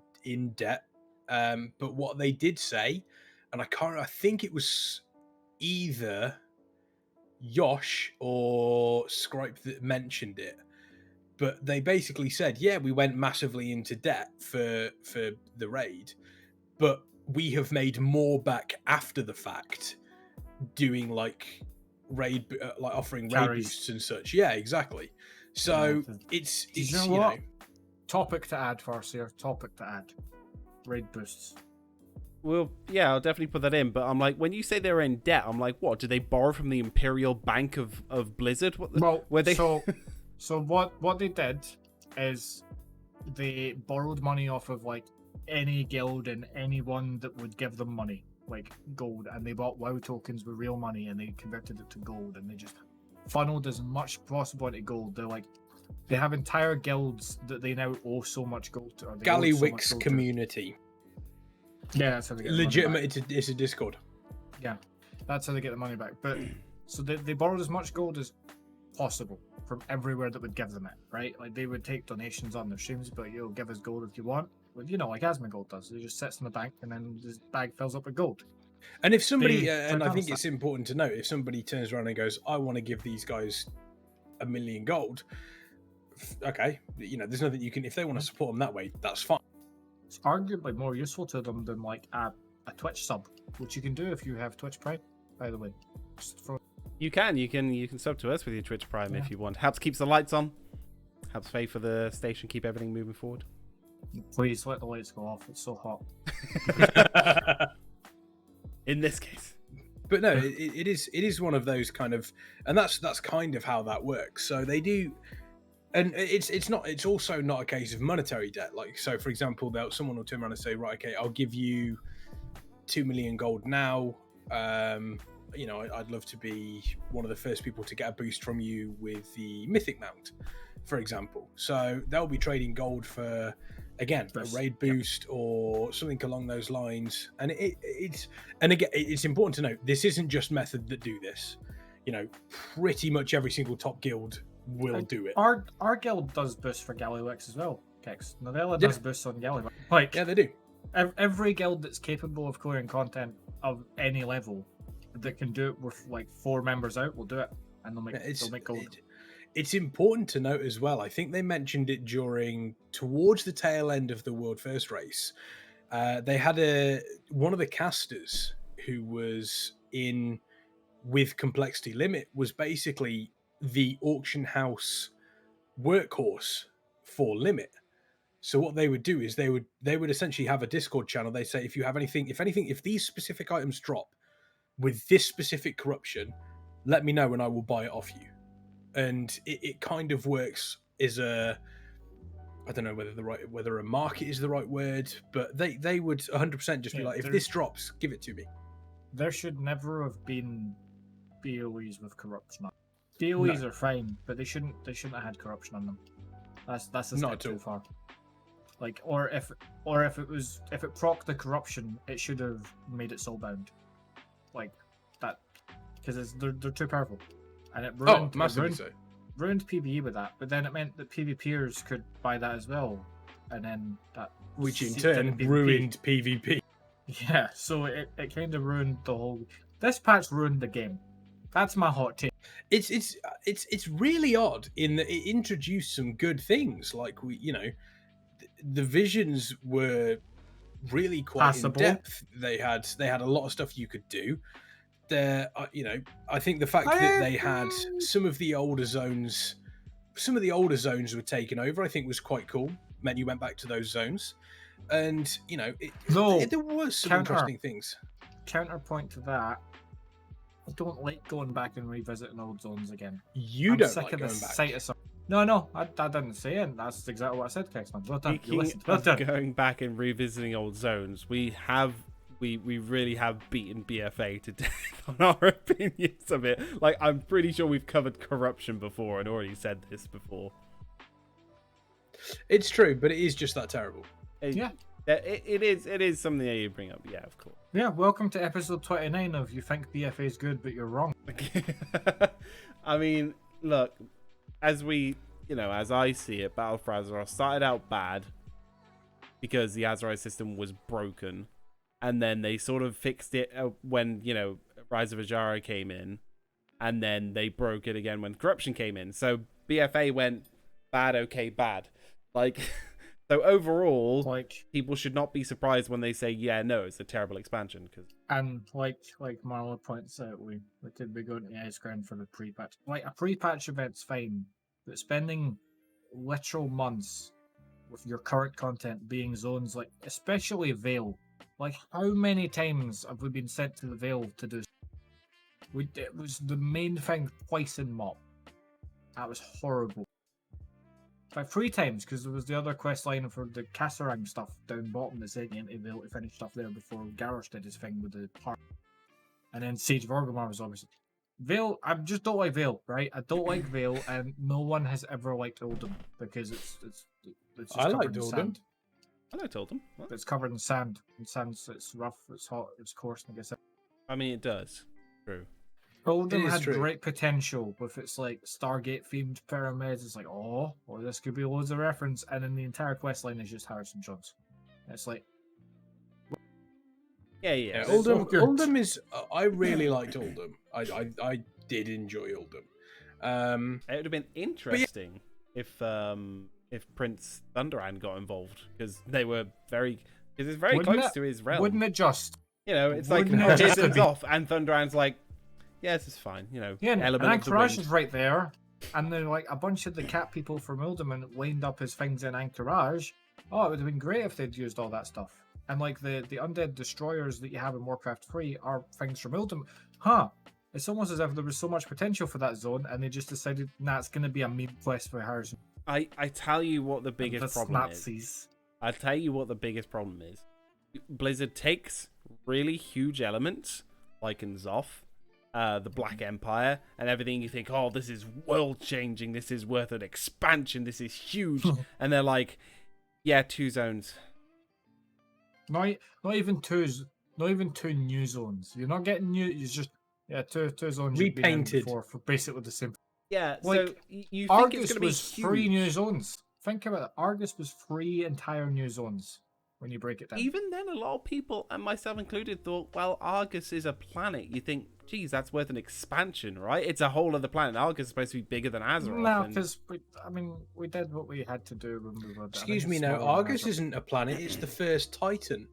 debt. But what they did say, and I think it was either Yosh or Scripe that mentioned it, but they basically said, yeah, we went massively into debt for the raid, but we have made more back after the fact, doing like raid, like offering raid Carries. boosts and such. Yeah, exactly. So it's you know what? Topic to add, Farseer. Topic to add. Raid boosts. Well, yeah, I'll definitely put that in. But I'm like, when you say they're in debt, I'm like, what? Did they borrow from the Imperial Bank of Blizzard? Where they... So what they did is they borrowed money off of like any guild and anyone that would give them money, like gold, and they bought WoW tokens with real money and they converted it to gold, and they just funneled as much possible into gold. They're like, they have entire guilds that they now owe so much gold to. Gallywix community. Yeah, that's how they get Legitimate. It's a Discord. Yeah, that's how they get the money back. But so they borrowed as much gold as possible from everywhere that would give them it, right? Like they would take donations on their streams, but you'll give us gold if you want. Well, like Asmongold does. It just sits in the bank and then this bag fills up with gold. And if somebody, and I think it's important to note, if somebody turns around and goes, I want to give these guys 1 million gold, okay, there's nothing you can, if they want to support them that way, that's fine. It's arguably more useful to them than like a Twitch sub, which you can do if you have Twitch Prime, by the way. You can sub to us with your Twitch Prime if you want. Helps keeps the lights on. Helps pay for the station, keep everything moving forward. Please let the lights go off. It's so hot. In this case. But no, it is one of those kind of, and that's kind of how that works. So they do, and it's also not a case of monetary debt. Like, so for example, someone will turn around and say, right, okay, I'll give you 2 million gold now. I'd love to be one of the first people to get a boost from you with the Mythic Mount, for example. So they'll be trading gold for, again, a raid boost or something along those lines. And it's important to note, this isn't just Method that do this. Pretty much every single top guild will do it. Our guild does boosts for Gallywix as well, Kex. Novella does boosts on Gallywix. Like, yeah, they do. Every guild that's capable of clearing content of any level that can do it with like 4 members out will do it, and they'll make gold. It's important to note as well, I think they mentioned it towards the tail end of the World First race. They had one of the casters who was in with Complexity Limit was basically the auction house workhorse for Limit. So what they would do is they would essentially have a Discord channel. They say, if these specific items drop with this specific corruption, let me know and I will buy it off you. And it kind of works as I don't know whether a market is the right word, but they would 100% just be like, if this drops, give it to me. There should never have been BOEs with corruption on them. BOEs are fine, but they shouldn't have had corruption on them. That's a step too far. Like, or if it procced the corruption, it should have made it soulbound, like that, because they're too powerful, and it ruined, massively so. ruined PvE with that. But then it meant that PvPers could buy that as well, and then that Which in seeped turn into PvP. ruined PvP. Yeah, so it kind of ruined the whole. This patch ruined the game. That's my hot take. It's really odd in that it introduced some good things, like the visions were really quite Passable. in depth. They had a lot of stuff you could do. There, I think the fact that they had some of the older zones were taken over, I think was quite cool. Meant you went back to those zones, and there was some interesting things. Counterpoint to that, I don't like going back and revisiting old zones again. You I'm don't sick like of the going back. sight of some. No, I didn't say it. That's exactly what I said, Kexman. Well done. You Speaking listened. Well of done. going back and revisiting old zones, we really have beaten BFA to death on our opinions of it. Like, I'm pretty sure we've covered corruption before and already said this before. It's true, but it is just that terrible. Yeah. It is something that you bring up. Yeah, of course. Yeah, welcome to episode 29 of You Think BFA is Good, but You're Wrong. I mean, look, as I see it, Battle for Azeroth started out bad because the Azeroth system was broken, and then they sort of fixed it when, Rise of Azara came in, and then they broke it again when Corruption came in. So BFA went bad, okay, bad. Like, so overall, people should not be surprised when they say, yeah, no, it's a terrible expansion. And like Marla points out, we could be going to the ice ground for the pre-patch. Like, a pre-patch event's fine, but spending literal months with your current content being zones, like especially Vale, like how many times have we been sent to the Vale to do? It was the main thing twice in MOP. That was horrible. Like 3 times, because there was the other quest line for the Kasserang stuff down bottom that's taking into Vale to finish stuff there before Garrosh did his thing with the heart. And then Sage of Orgrimmar was obviously. Vale, I just don't like Vale, right? I don't like Vale, and no one has ever liked Oldham because it's just covered in sand. I liked Oldham. What? It's covered in sand. And sand's it's rough, it's hot, it's coarse, like I said. I mean, it does. True. Oldham had great potential with its like Stargate themed pyramids. It's like, oh, well, this could be loads of reference, and then the entire quest line is just Harrison Jones. It's like, yeah. Oldham is. I really liked Oldham. I did enjoy Oldham. It would have been interesting if Prince Thunderhand got involved, because they were it's very close to his realm. Wouldn't it just? It's like Jason's off, and Thunderhand's like, yeah, this is fine. Yeah, and Anchorage is right there, and then like a bunch of the cat people from Oldham lined up as things in Anchorage. Oh, it would have been great if they'd used all that stuff. And like the undead destroyers that you have in Warcraft 3 are things from Oldham. It's almost as if there was so much potential for that zone, and they just decided, nah, it's going to be a meme quest for Harrison. I tell you what the biggest problem Nazis. is. I tell you what the biggest problem is. Blizzard takes really huge elements, like in Zoth, the Black Empire, and everything. You think, oh, this is world-changing, this is worth an expansion, this is huge. And they're like, yeah, 2 zones. Not even 2 new zones. You're not getting new, it's just, yeah, 2 zones repainted for basically the same. Yeah, like, so you think Argus it's going to be was huge. 3 new zones. Think about it. Argus was 3 entire new zones when you break it down. Even then, a lot of people, and myself included, thought, well, Argus is a planet. You think, geez, that's worth an expansion, right? It's a whole other planet. Argus is supposed to be bigger than Azeroth. No, because we did what we had to do when we were. Excuse me, now Argus isn't a planet. It's the first Titan.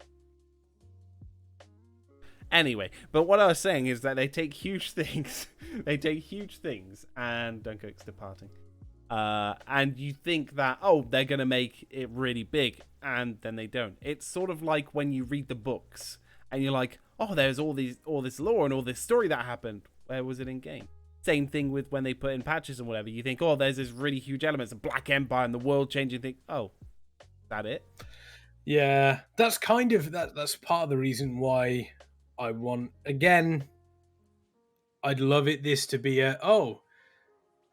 Anyway, but what I was saying is that they take huge things. And Dunkirk's departing. And you think that, oh, they're going to make it really big, and then they don't. It's sort of like when you read the books, and you're like, oh, there's all this lore and all this story that happened. Where was it in game? Same thing with when they put in patches and whatever. You think, oh, there's this really huge elements of Black Empire and the world changing. Think, oh, is that it? Yeah, that's kind of that's part of the reason why I want, again, I'd love this to be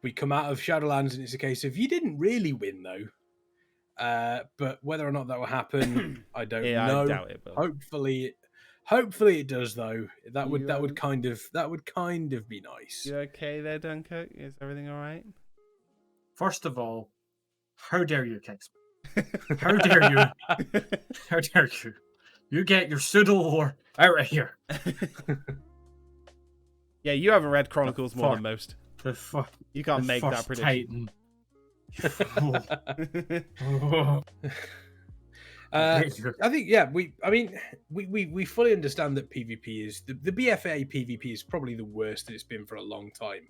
we come out of Shadowlands and it's a case of, you didn't really win though. But whether or not that will happen, I don't Yeah, know. I doubt it. But Hopefully it does though. That would You, kind of be nice. you okay there, Dunkirk? Is everything all right? First of all, how dare you, Kix? How dare you? How dare you? You get your pseudo lore out of here. Yeah, you haven't read Chronicles more than most. The fuck. You can't the make that first prediction. Titan. Oh. I think we fully understand that PvP is the BFA PvP is probably the worst that it's been for a long time.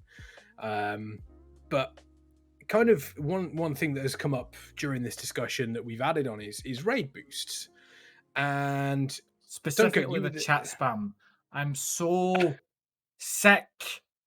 But kind of one thing that has come up during this discussion that we've added on is raid boosts, and specifically the chat spam. I'm so sick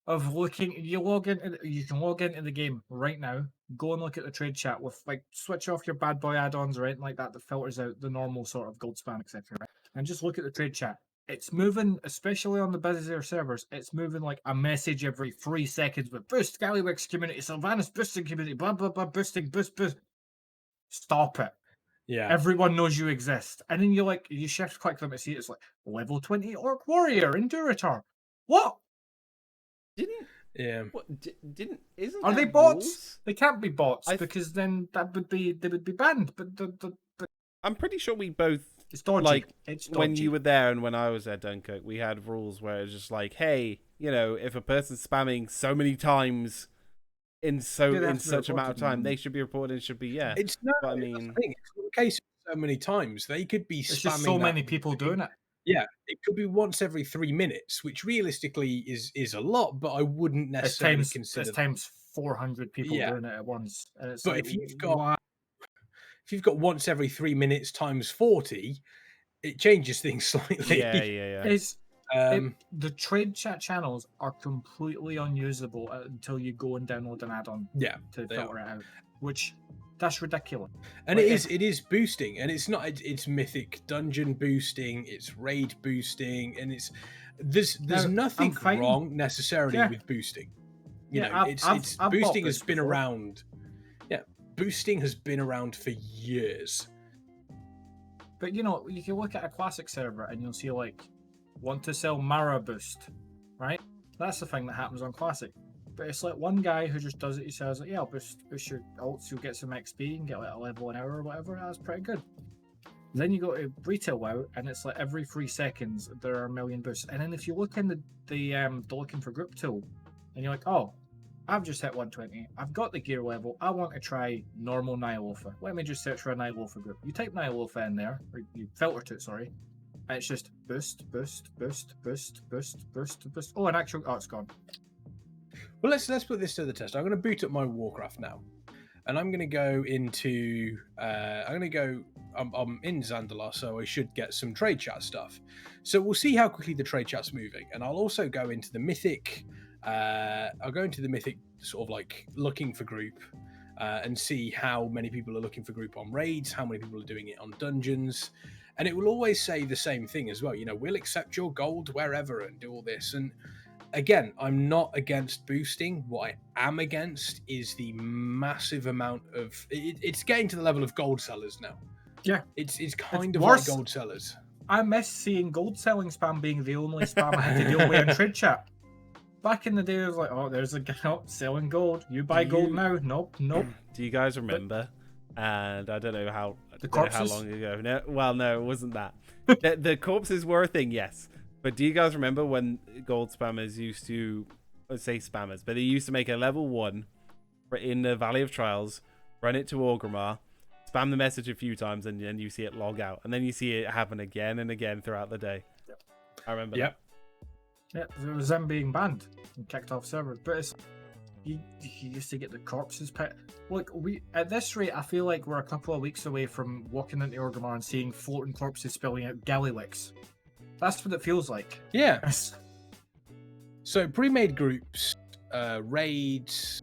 of looking. You can log into the game right now. Go and look at the trade chat with switch off your bad boy add-ons or anything like that filters out the normal sort of gold spam, etc. Right? And just look at the trade chat. It's moving, especially on the busier servers. It's moving like a message every 3 seconds with boost Gallywix community, Sylvanas boosting community, blah blah blah, boosting boost. Stop it. Yeah. Everyone knows you exist. And then you shift quick them to see it's like level 20 Orc Warrior Endurator. What? Isn't they that bots? rules? They can't be bots because then they would be banned. But I'm pretty sure we both it's dodgy. It's dodgy. when you were there and when I was there, Dunkirk, we had rules where it's just like, hey, if a person's spamming so many times in such amount of time, they should be reported. And should be It's not. But I mean, it's not the case so many times. They could be spamming. Just so many people doing it. Yeah, it could be once every 3 minutes, which realistically is a lot, but I wouldn't necessarily consider. There's times 400 people doing it at once. And it's but if you've got once every 3 minutes times 40, it changes things slightly. Yeah. The trade chat channels are completely unusable until you go and download an add-on. To filter it out, which. That's ridiculous. And it is boosting, and it's not. It's mythic dungeon boosting, it's raid boosting, and there's nothing wrong necessarily with boosting. It's boosting has been around. Yeah, boosting has been around for years. But you can look at a classic server and you'll see want to sell Mara boost, right? That's the thing that happens on classic. But it's like one guy who just does it. He says, "Yeah, I'll boost your ults. You'll get some XP and get a level an hour or whatever." That's pretty good. Then you go to retail WoW, and it's like every 3 seconds there are a million boosts. And then if you look in the looking for group tool, and you're like, "Oh, I've just hit 120. I've got the gear level. I want to try normal Nihilotha. Let me just search for a Nihilotha group." You type Nihilotha in there, or you filter to it, sorry, and it's just boost. Oh, it's gone. Well, let's put this to the test. I'm going to boot up my Warcraft now, and I'm going to go into. I'm in Zandalar, so I should get some trade chat stuff. So we'll see how quickly the trade chat's moving, and I'll also go into the Mythic. I'll go into the Mythic sort of looking for group, and see how many people are looking for group on raids, how many people are doing it on dungeons, and it will always say the same thing as well. We'll accept your gold wherever and do all this and. Again, I'm not against boosting. What I am against is the massive amount of... It's getting to the level of gold sellers now. Yeah. It's kind of like gold sellers. I miss seeing gold selling spam being the only spam I had to deal with in trade chat. Back in the day, I was like, oh, there's a guy selling gold. You buy gold now? Nope. Do you guys remember? And I don't know how long ago. No, it wasn't that. the corpses were a thing, yes. But do you guys remember when gold spammers used to, let's say spammers, but they used to make a level 1 in the Valley of Trials, run it to Orgrimmar, spam the message a few times, and then you see it log out. And then you see it happen again and again throughout the day. Yep. I remember that. Yeah, there was them being banned and kicked off servers. But you used to get the corpses pet. Look, at this rate, I feel like we're a couple of weeks away from walking into Orgrimmar and seeing floating corpses spilling out Gallywix. That's what it feels like. Yeah. So pre-made groups, raids.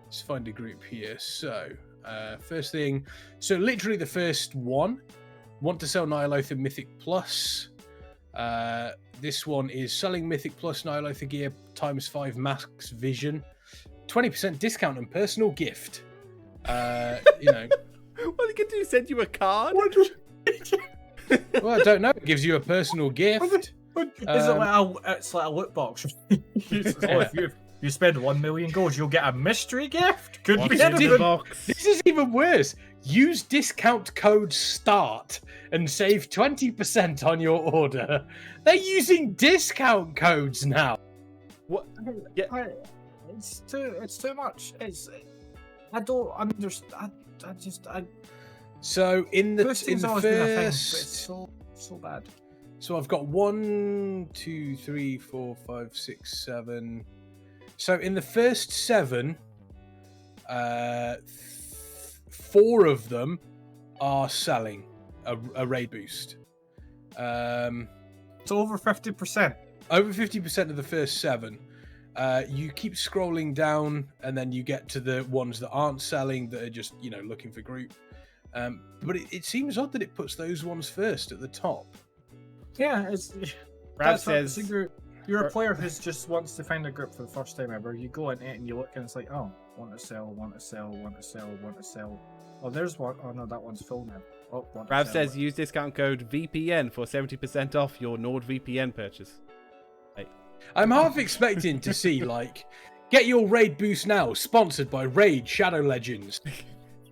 Let's find a group here. So first thing, so literally the first one, want to sell Nihilotha Mythic Plus. This one is selling Mythic Plus Nihilotha gear ×5 max vision, 20% discount and personal gift. Well, you can do? Send you a card? Well, I don't know. It gives you a personal gift. It's like a loot box. If you spend 1 million gold, you'll get a mystery gift. Could What's be in the anything. box? This is even worse. Use discount code START and save 20% on your order. They're using discount codes now. What? Yeah. It's too much. I don't understand. So in the Boosting's always been a thing, but it's so bad. So I've got 1, 2, 3, 4, 5, 6, 7. So in the first 7, 4 of them are selling a raid boost. It's over 50%. Over 50% of the first 7. You keep scrolling down, and then you get to the ones that aren't selling, that are just looking for group. But it seems odd that it puts those ones first at the top. Yeah, Brad says you're a player who just wants to find a group for the first time ever. You go in it and you look, and it's like, oh, want to sell, want to sell, want to sell, want to sell. Oh, there's one. Oh no, that one's full now. Oh, Rav says use discount code VPN for 70% off your NordVPN purchase. I'm half expecting to see get your raid boost now, sponsored by Raid Shadow Legends.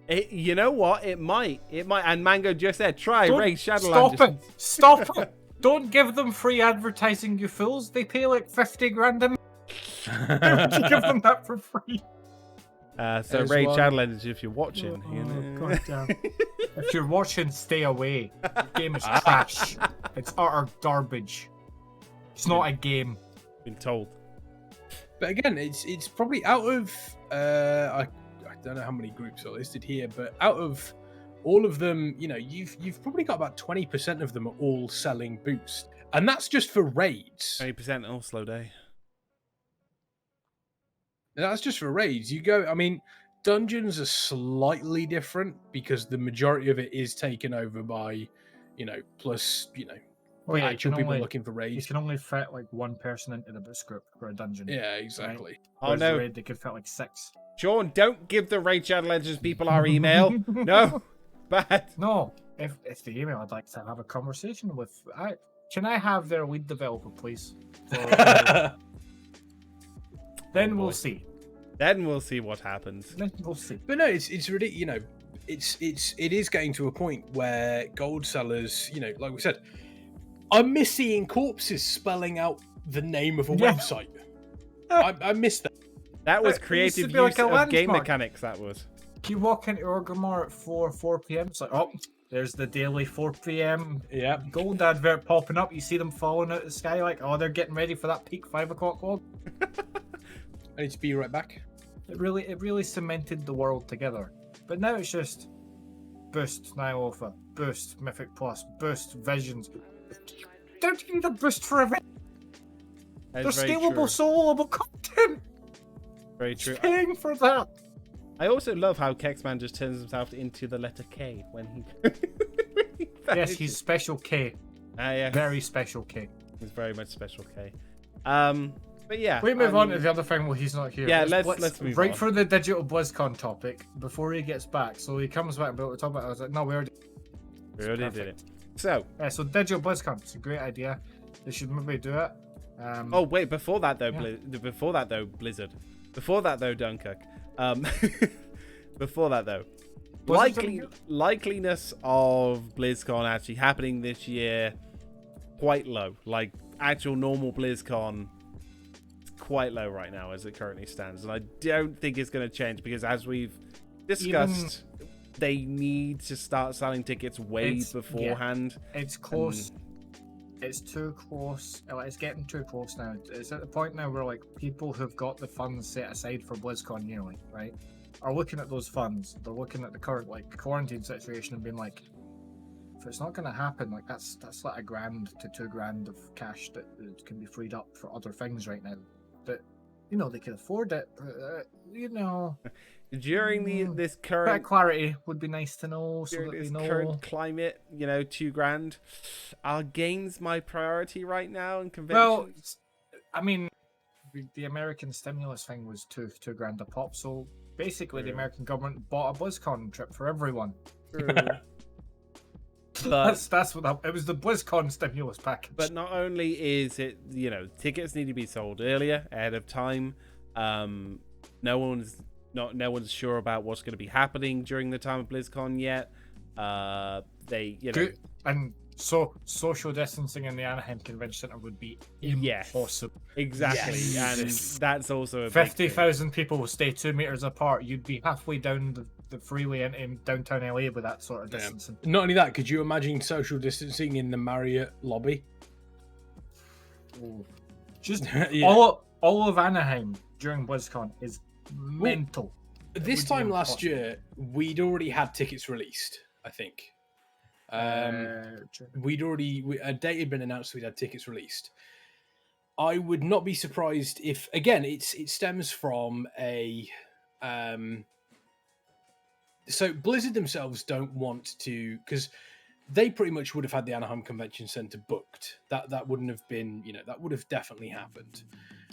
You know what? It might. And Mango just said, try Raid Shadow Stop Legends. it! Stop it! Don't give them free advertising, you fools. They pay like 50 grand a month. Why would you give them that for free? So There's Raid one. Shadow Legends, if you're watching. God damn. If you're watching, stay away. The game is trash. It's utter garbage. It's not a game. Been told. But again, it's probably out of I don't know how many groups are listed here, but out of all of them, you've probably got about 20% of them are all selling boost, and that's just for raids. 20% all slow day. That's just for raids. You go. I mean, dungeons are slightly different because the majority of it is taken over by, plus actual people looking for You raids. can only fit like one person into the boost group for a dungeon. Yeah, exactly. Right? Oh Whereas no, the raid, they could fit like 6. Sean, don't give the Raid Shadow Legends people our email. No, bad. No, if the email, I'd like to have a conversation with. Can I have their lead developer, please? Then we'll see. Then we'll see what happens. Then we'll see. But no, it's really it is getting to a point where gold sellers, like we said, I miss seeing corpses spelling out the name of a website. I miss that. That was It used to creative be like use a of game landmark. mechanics. That was. You walk into Orgrimmar at 4 p.m. It's like, oh, there's the daily 4 p.m. Yeah. gold advert popping up. You see them falling out of the sky, like, oh, they're getting ready for that peak 5 o'clock log. I need to be right back. It really cemented the world together. But now it's just boost Nihilopha, boost Mythic Plus, boost Visions. Don't you need a boost for everything? There's Very scalable, true. soloable content. Very true. Paying for that. I also love how Kexman just turns himself into the letter K when he. Yes, he's special K. Yeah. Very special K. He's very much special K. But yeah. We move on to the other thing while he's not here. Yeah, let's move right on. for the digital BlizzCon topic before he gets back. So he comes back, but we'll talk about it. I was like, no, we already did it. So. So digital BlizzCon, it's a great idea. They should maybe do it. Oh wait, before that though, yeah. Blizzard. Before that though, Dunkirk. Before that though, likeliness of BlizzCon actually happening this year quite low. Like actual normal BlizzCon, quite low right now as it currently stands, and I don't think it's going to change because as we've discussed, they need to start selling tickets way beforehand. Yeah, it's close. It's too close. It's getting too close now. It's at the point now where like people who've got the funds set aside for BlizzCon yearly, right, are looking at those funds. They're looking at the current like quarantine situation and being like, if it's not going to happen, like that's like $1,000 to $2,000 of cash that can be freed up for other things right now. That they can afford it. During this current That clarity would be nice to know, so that during they this know. current climate, $2,000. Are games my priority right now and conventions? Well, I mean, the American stimulus thing was $2,000 a pop, so Basically, the True. American government bought a BlizzCon trip for everyone. But That's what it was. The BlizzCon stimulus package. But not only is it, tickets need to be sold earlier, ahead of time. No one's sure about what's going to be happening during the time of BlizzCon yet. And so social distancing in the Anaheim Convention Center would be impossible. Exactly, Yes. and that's also a 50,000 people will stay 2 meters apart. You'd be halfway down the freeway in downtown LA with that sort of distancing. Not only that, could you imagine social distancing in the Marriott lobby? Just Yeah. all of Anaheim during BlizzCon is mental. This time last year, we'd already had tickets released, I think. A date had been announced, we'd had tickets released. I would not be surprised if, again, it stems from a... So Blizzard themselves don't want to, because they pretty much would have had the Anaheim Convention Center booked. That wouldn't have been, that would have definitely happened.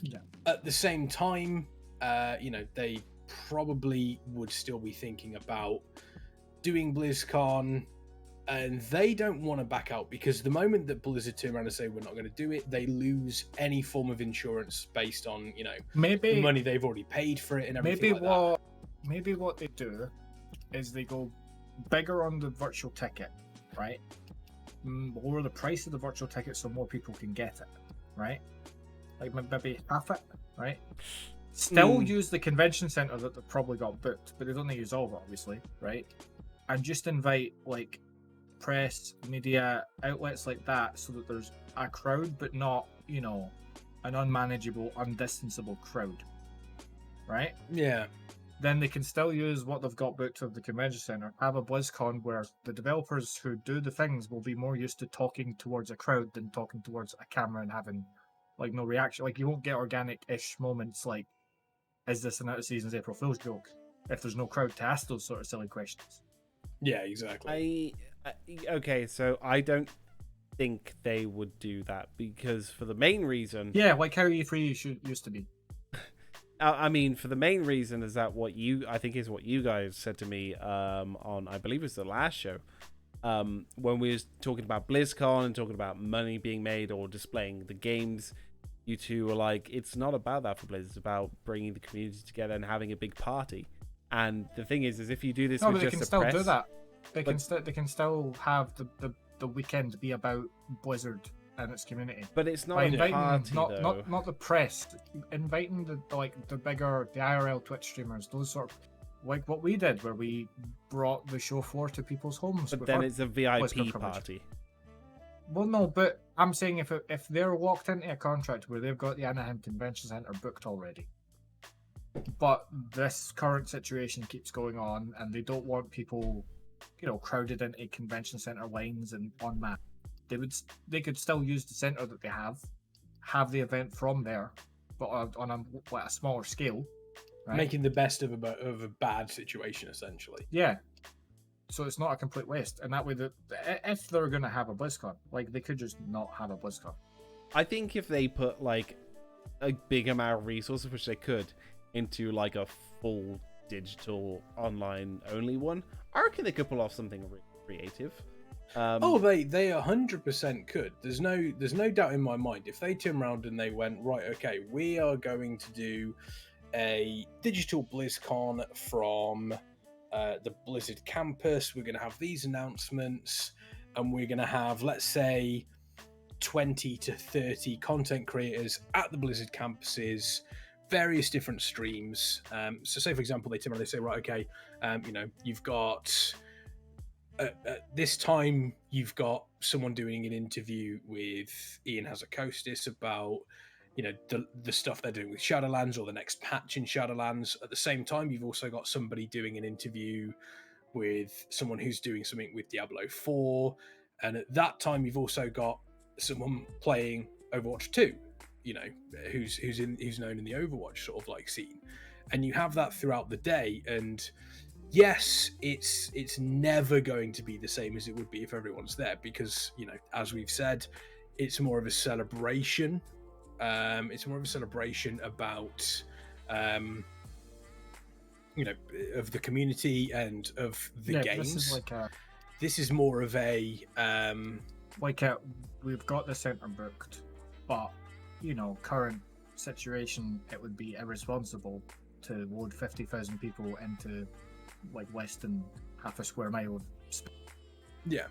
Yeah. At the same time, they probably would still be thinking about doing BlizzCon, and they don't want to back out, because the moment that Blizzard turn around and say we're not going to do it, they lose any form of insurance based on Maybe the money they've already paid for it and everything maybe what they do is they go bigger on the virtual ticket, right? Lower the price of the virtual ticket so more people can get it, right? Like maybe half it, right? Still use the convention center that they probably got booked, but they don't use all of it, obviously, right? And just invite like press, media, outlets like that, so that there's a crowd, but not, an unmanageable, undistanceable crowd, right? Yeah. Then they can still use what they've got booked of the convention center, have a BlizzCon where the developers who do the things will be more used to talking towards a crowd than talking towards a camera and having like no reaction. Like you won't get organic-ish moments like, is this an out of season's April Fool's joke? If there's no crowd to ask those sort of silly questions. Yeah, exactly. Okay, so I don't think they would do that, because for the main reason... Yeah, like how E3 used to be. I mean, for the main reason is that what you guys said to me on, I believe it was the last show, when we was talking about BlizzCon and talking about money being made or displaying the games. You two were like, it's not about that for Blizzard, it's about bringing the community together and having a big party. And the thing is if you do this with just the press... No, they can still do that. They can still have the weekend be about Blizzard and its community. But it's not by a inviting party, though. not the press, inviting the IRL Twitch streamers, those sort of, like what we did, where we brought the show floor to people's homes. But then it's a VIP party. Well, no, but I'm saying if they're locked into a contract where they've got the Anaheim Convention Center booked already, but this current situation keeps going on, and they don't want people, crowded into convention center lines and on that, they could still use the center that they have the event from there, but on a smaller scale, right? Making the best of a bad situation, essentially. Yeah. So it's not a complete waste, and that way, if they're going to have a BlizzCon, like they could just not have a BlizzCon. I think if they put like a big amount of resources, which they could, into like a full digital online only one, I reckon they could pull off something really creative. They 100% could. There's no doubt in my mind. If they turn around and they went, right, okay, we are going to do a digital BlizzCon from the Blizzard campus, we're going to have these announcements, and we're going to have, let's say, 20 to 30 content creators at the Blizzard campuses, various different streams. So say, for example, they turn around and they say, right, okay, you've got... At this time, you've got someone doing an interview with Ian Hazakostis about, the stuff they're doing with Shadowlands or the next patch in Shadowlands. At the same time, you've also got somebody doing an interview with someone who's doing something with Diablo 4. And at that time, you've also got someone playing Overwatch 2, who's known in the Overwatch sort of like scene. And you have that throughout the day, and yes, it's never going to be the same as it would be if everyone's there, because, as we've said, it's more of a celebration. It's more of a celebration about you know, of the community and of the games. This is more of a we've got the centre booked, but you know, current situation, it would be irresponsible to load 50,000 people into like less than half a square mile of space. Yeah,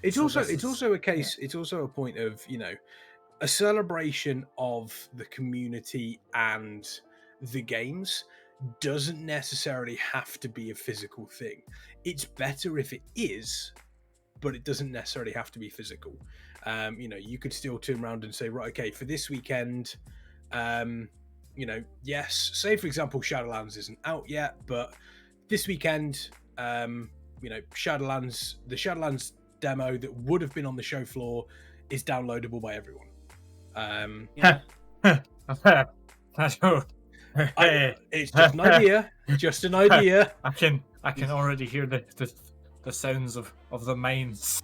it's also a case. Yeah. It's also a point of, you know, a celebration of the community and the games doesn't necessarily have to be a physical thing. It's better if it is, but it doesn't necessarily have to be physical. You know, you could still turn around and say, right, okay, for this weekend, you know, yes, say for example, Shadowlands isn't out yet, but this weekend, you know, the Shadowlands demo that would have been on the show floor is downloadable by everyone. Yeah. It's just an idea. Just an idea. I can already hear the sounds of the mines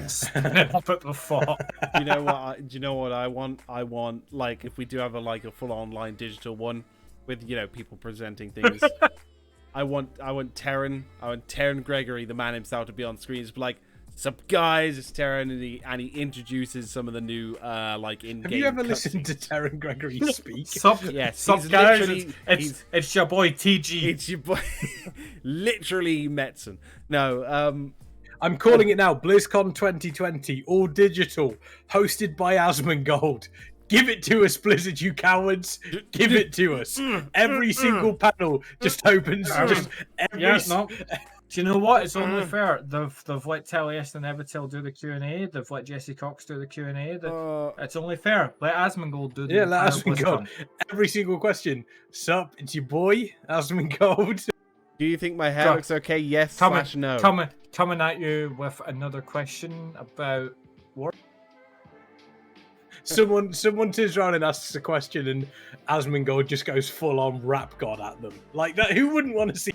spinning up at the fort. You know what? Do you know what I want? I want, like, if we do have a full online digital one with, you know, people presenting things. I want Terran. I want Terran Gregory, the man himself, to be on screen. Just be like, "Sup guys, it's Terran," and he introduces some of the new like in-game. Have you ever listened to Terran Gregory speak? Yes, sup guys, it's your boy TG. It's your boy, literally Metzen. No, I'm calling it now. BlizzCon 2020, all digital, hosted by Asmongold. Give it to us, Blizzard, you cowards. Give it to us. Every single panel just opens. Just every. Yeah, no. Do you know what? It's only fair. They've let Taliesin and Evitil do the Q&A. They've let Jesse Cox do the Q&A. It's only fair. Let Asmongold do the let Asmongold. Every single question. Sup, it's your boy, Asmongold. Do you think my hair looks okay? Yes / no. Coming at you with another question about war. Someone turns around and asks a question, and Asmongold just goes full on rap god at them. Like that. Who wouldn't want to see?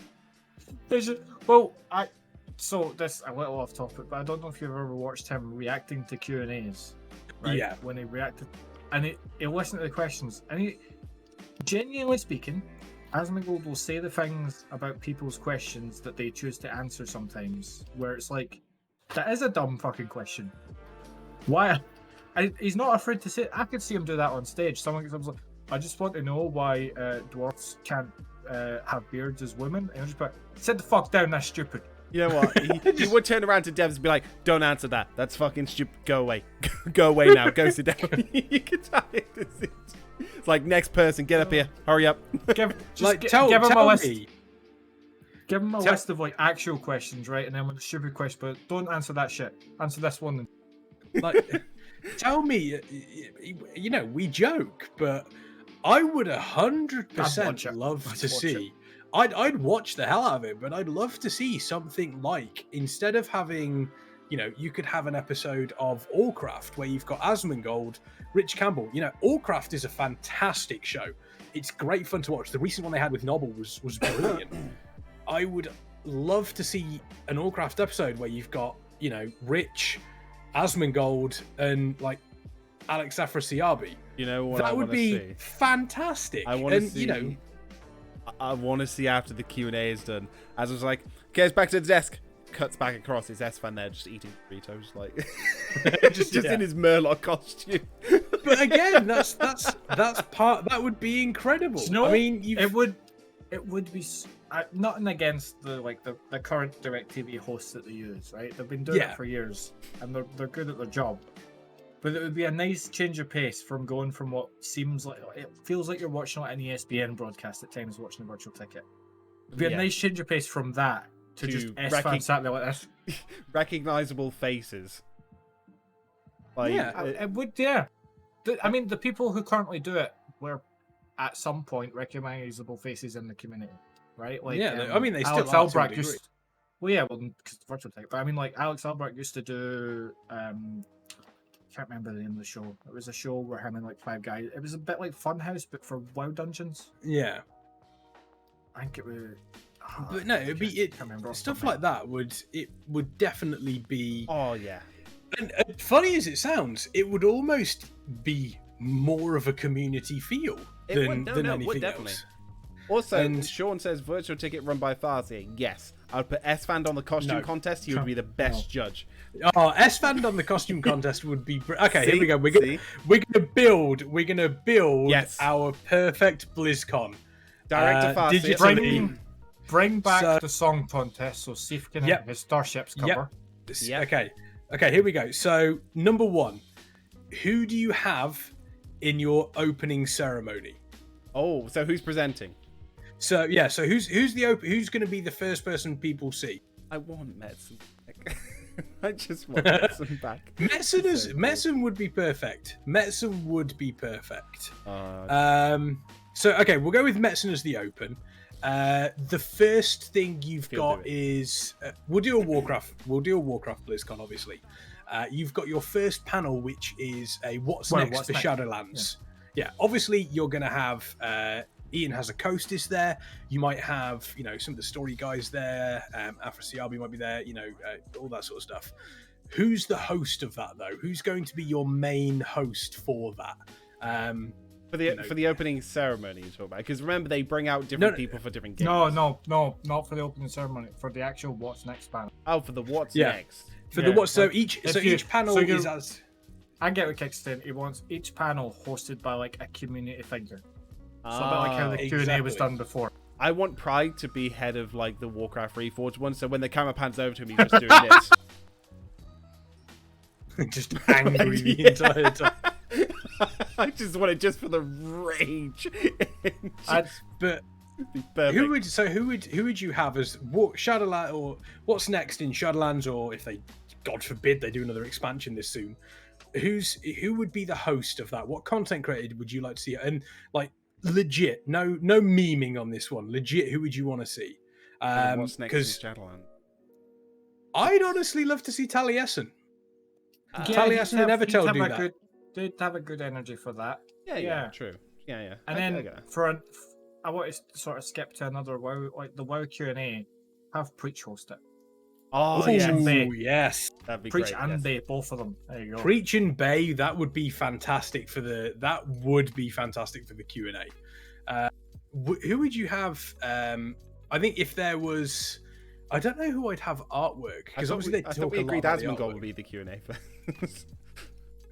So this a little off topic, but I don't know if you've ever watched him reacting to Q&As. Right? Yeah. When he reacted, and he listened to the questions, and he, genuinely speaking, Asmongold will say the things about people's questions that they choose to answer sometimes, where it's like, that is a dumb fucking question. Why? He's not afraid to say. I could see him do that on stage. Someone comes like, I just want to know why dwarves can't have beards as women. And I'll just be like, sit the fuck down, that's stupid. You know what? He would turn around to devs and be like, don't answer that. That's fucking stupid. Go away. Go away now. Go sit down. You can tell it. It's like, next person, get up here. Hurry up. Give him a list of like actual questions, right? And then with a stupid question, but don't answer that shit. Answer this one. Like, tell me, you know, we joke, but I would 100% love to see. I'd watch the hell out of it, but I'd love to see something like, instead of having, you know, you could have an episode of Allcraft where you've got Asmongold, Rich Campbell. You know, Allcraft is a fantastic show. It's great fun to watch. The recent one they had with Noble was brilliant. I would love to see an Allcraft episode where you've got, you know, Rich, Asmongold, and like Alex Afrasiabi. You know what? That would be fantastic. I want to see. You know, I want to see after the Q&A is done. As I was like, okay, it's back to the desk. Cuts back across his S-Fan there, just eating Doritos, like just in his Murloc costume. But again, that's part. That would be incredible. You know, I mean, it would be nothing against the current DirecTV hosts that they use, right? They've been doing it for years, and they're good at their job. But it would be a nice change of pace from going from what seems like, it feels like you're watching an ESPN broadcast at times, watching a virtual ticket. It'd be a nice change of pace from that to just S-Fan sat there like this. Recognizable faces. Like, it would, yeah. I mean, the people who currently do it were at some point recognizable faces in the community, right? Like, I mean, they Alex still Albrecht used. Because virtual ticket. But I mean, like Alex Albrecht used to do. Can't remember the name of the show. It was a show where him and like 5 guys. It was a bit like Funhouse, but for WoW Dungeons. Yeah. I think it was. But no, it'd be stuff like that would definitely be. Oh yeah. And funny as it sounds, it would almost be more of a community feel than anything else. Also, And- Sean says virtual ticket run by Farsi. Yes, I'd put S-Fan on the costume No. contest. He would be the best judge. Oh, S-Fan on the costume contest would be okay. See? Here we go. We're See? gonna build Yes. our perfect BlizzCon. Director Farsi. digitally. Bring back So- the song contest so Sif can Yep. have his starships cover. Yep. Okay. Here we go. So number one, who do you have in your opening ceremony? Oh, so who's presenting? So yeah. So who's going to be the first person people see? I want Metzen. I just want Metzen back. Metzen would be perfect. Metzen would be perfect. Uh, So okay, we'll go with Metzen as the open. The first thing you've He'll got do it. is we'll do a Warcraft BlizzCon, obviously. You've got your first panel, which is a what's next for Shadowlands. Yeah, obviously you're going to have Ian has a Costis there. You might have some of the story guys there. Afra Siabi might be there. All that sort of stuff. Who's the host of that though? Who's going to be your main host for that? for the opening ceremony you talk about, because remember they bring out different people for different games. No, not for the opening ceremony. For the actual What's Next panel. Oh, for the what's Yeah. next. For Yeah, the what? So like, each if you- panel so is you- as. I get what Kick's saying. He wants each panel hosted by like a community figure. So a bit like how the Q&A was exactly. done before. I want Pride to be head of like the Warcraft Reforged one, so when the camera pans over to him, he's just doing this. Just angry the Yeah. entire time. I just want it just for the rage. But Be perfect. who would you have as Shadowlands, or what's next in Shadowlands, or if they, God forbid, they do another expansion this soon? Who would be the host of that? What content creator would you like to see? And like legit, no memeing on this one. Legit, who would you want to see? What's next in Because Shadowlands? I'd honestly love to see Taliesin. Yeah, Taliesin and Evertel do that. They'd have a good energy for that. Yeah, true. Yeah. And I then get it. I want to sort of skip to another WoW, like the WoW Q&A. Have Preach host it. Oh, Preach yeah. and Bay. Yes. That'd be Preach great. and yes. Bay, both of them. There you go. Preach and Bay, that would be fantastic for the Q&A. Who would you have? I think if there was, I don't know who I'd have artwork, because obviously they I talk thought we a lot agreed about the Asmongold artwork. would be the Q&A first.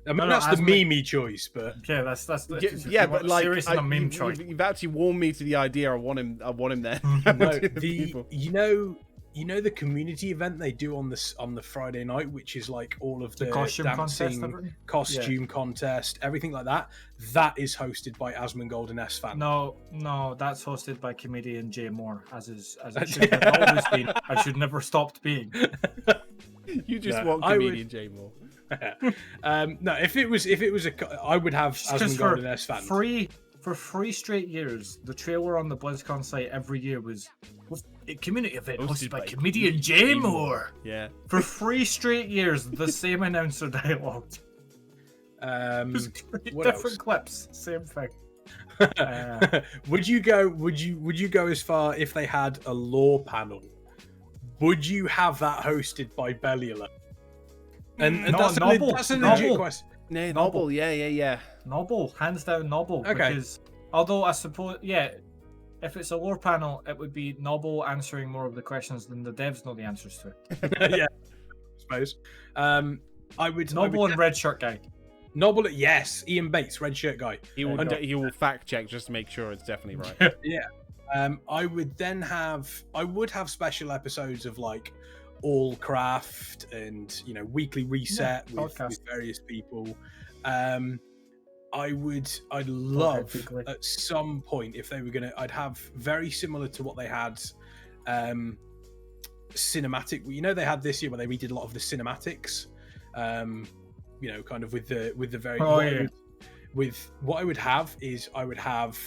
I mean, No, that's the Asmund- memey choice, but Yeah, that's yeah, but like, serious and a meme you've, choice. you've actually warmed me to the idea. I want him there. no, To people. you know the community event they do on the Friday night, which is like all of the costume contest, dancing, everything? costume contest, everything like that. That is hosted by Asmongold and S-Fan. No, that's hosted by comedian Jay Moore, as it should have always been. I should never stopped being. You just No, want I would- comedian Jay Moore. No, if it was I would have Because Asmongold and S-Fan. for 3 straight years, the trailer on the Blizzcon site every year was a community event hosted by comedian Jay Moore. Yeah. For 3 straight years, the same announcer dialogue. Just What different else? clips, same thing. Would you go as far if they had a lore panel? Would you have that hosted by Belial? And No, that's Noble. that's a Noble. legit question. No, Noble. Noble. Yeah. Noble, hands down Noble. Okay. Because although I suppose, if it's a lore panel, it would be Noble answering more of the questions than the devs know the answers to. Yeah, I suppose. I would Noble and red shirt guy. Noble. Yes, Ian Bates, red shirt guy. He will. And- He will fact check just to make sure it's definitely right. I would then have special episodes of like all craft and weekly reset with various people. I'd love weekly. at some point if they were gonna, I'd have very similar to what they had cinematic, they had this year where they redid a lot of the cinematics, kind of with the very with what I would have is I would have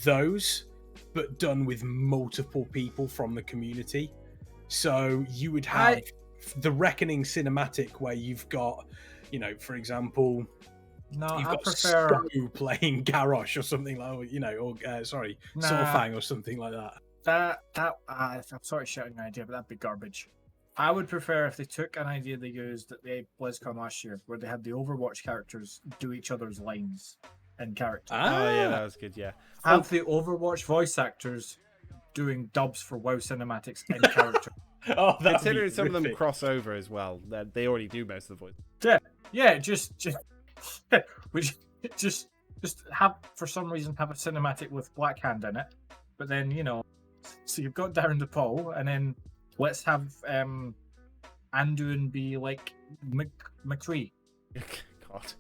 those but done with multiple people from the community. So you would have the Reckoning cinematic where you've got, for example, No, you've I got prefer. Stu playing Garrosh or something like, Saurfang or something like that. I'm sort of shouting an idea, but that'd be garbage. I would prefer if they took an idea they used at the BlizzCon last year, where they had the Overwatch characters do each other's lines. in character. Oh yeah, that was good. Yeah. Have the Overwatch voice actors doing dubs for WoW cinematics in character. Oh, that Considering some of them cross over as well, that they already do most of the voice. Yeah, just have, for some reason, have a cinematic with Black Hand in it, but then so you've got Darren DePaul, and then let's have Anduin be like McCree. God.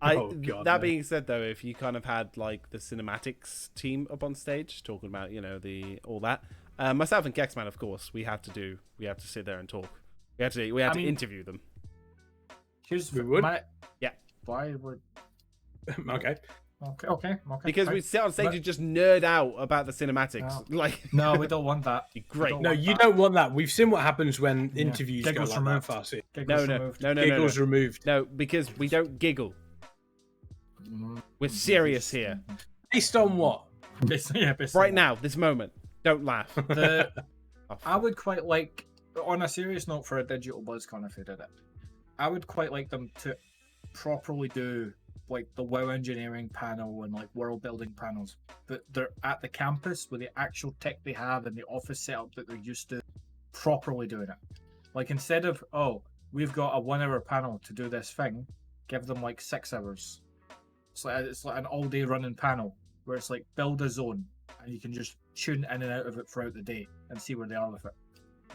God, that no. being said, though, if you kind of had like the cinematics team up on stage talking about all that, myself and Kexman, of course, we have to sit there and talk. We have to interview them. We would. Yeah. Why would? Okay. Okay. Because fine. we sit on stage and just nerd out about the cinematics. No. Like, No, we don't want that. Great. No, you don't want that. We've seen what happens when interviews go Giggles like removed. that, Farsi. No. Giggles removed. No, because we don't giggle. We're serious here. Based on what? Based Right now, this moment. Don't laugh. I would quite like, on a serious note, for a digital Blizzcon, if they did it, I would quite like them to properly do like the WoW engineering panel and like world building panels, but they're at the campus with the actual tech they have and the office setup that they're used to, properly doing it. Like, instead of, we've got a 1 hour panel to do this thing, give them like 6 hours. It's like an all day running panel where it's like build a zone and you can just tune in and out of it throughout the day and see where they are with it.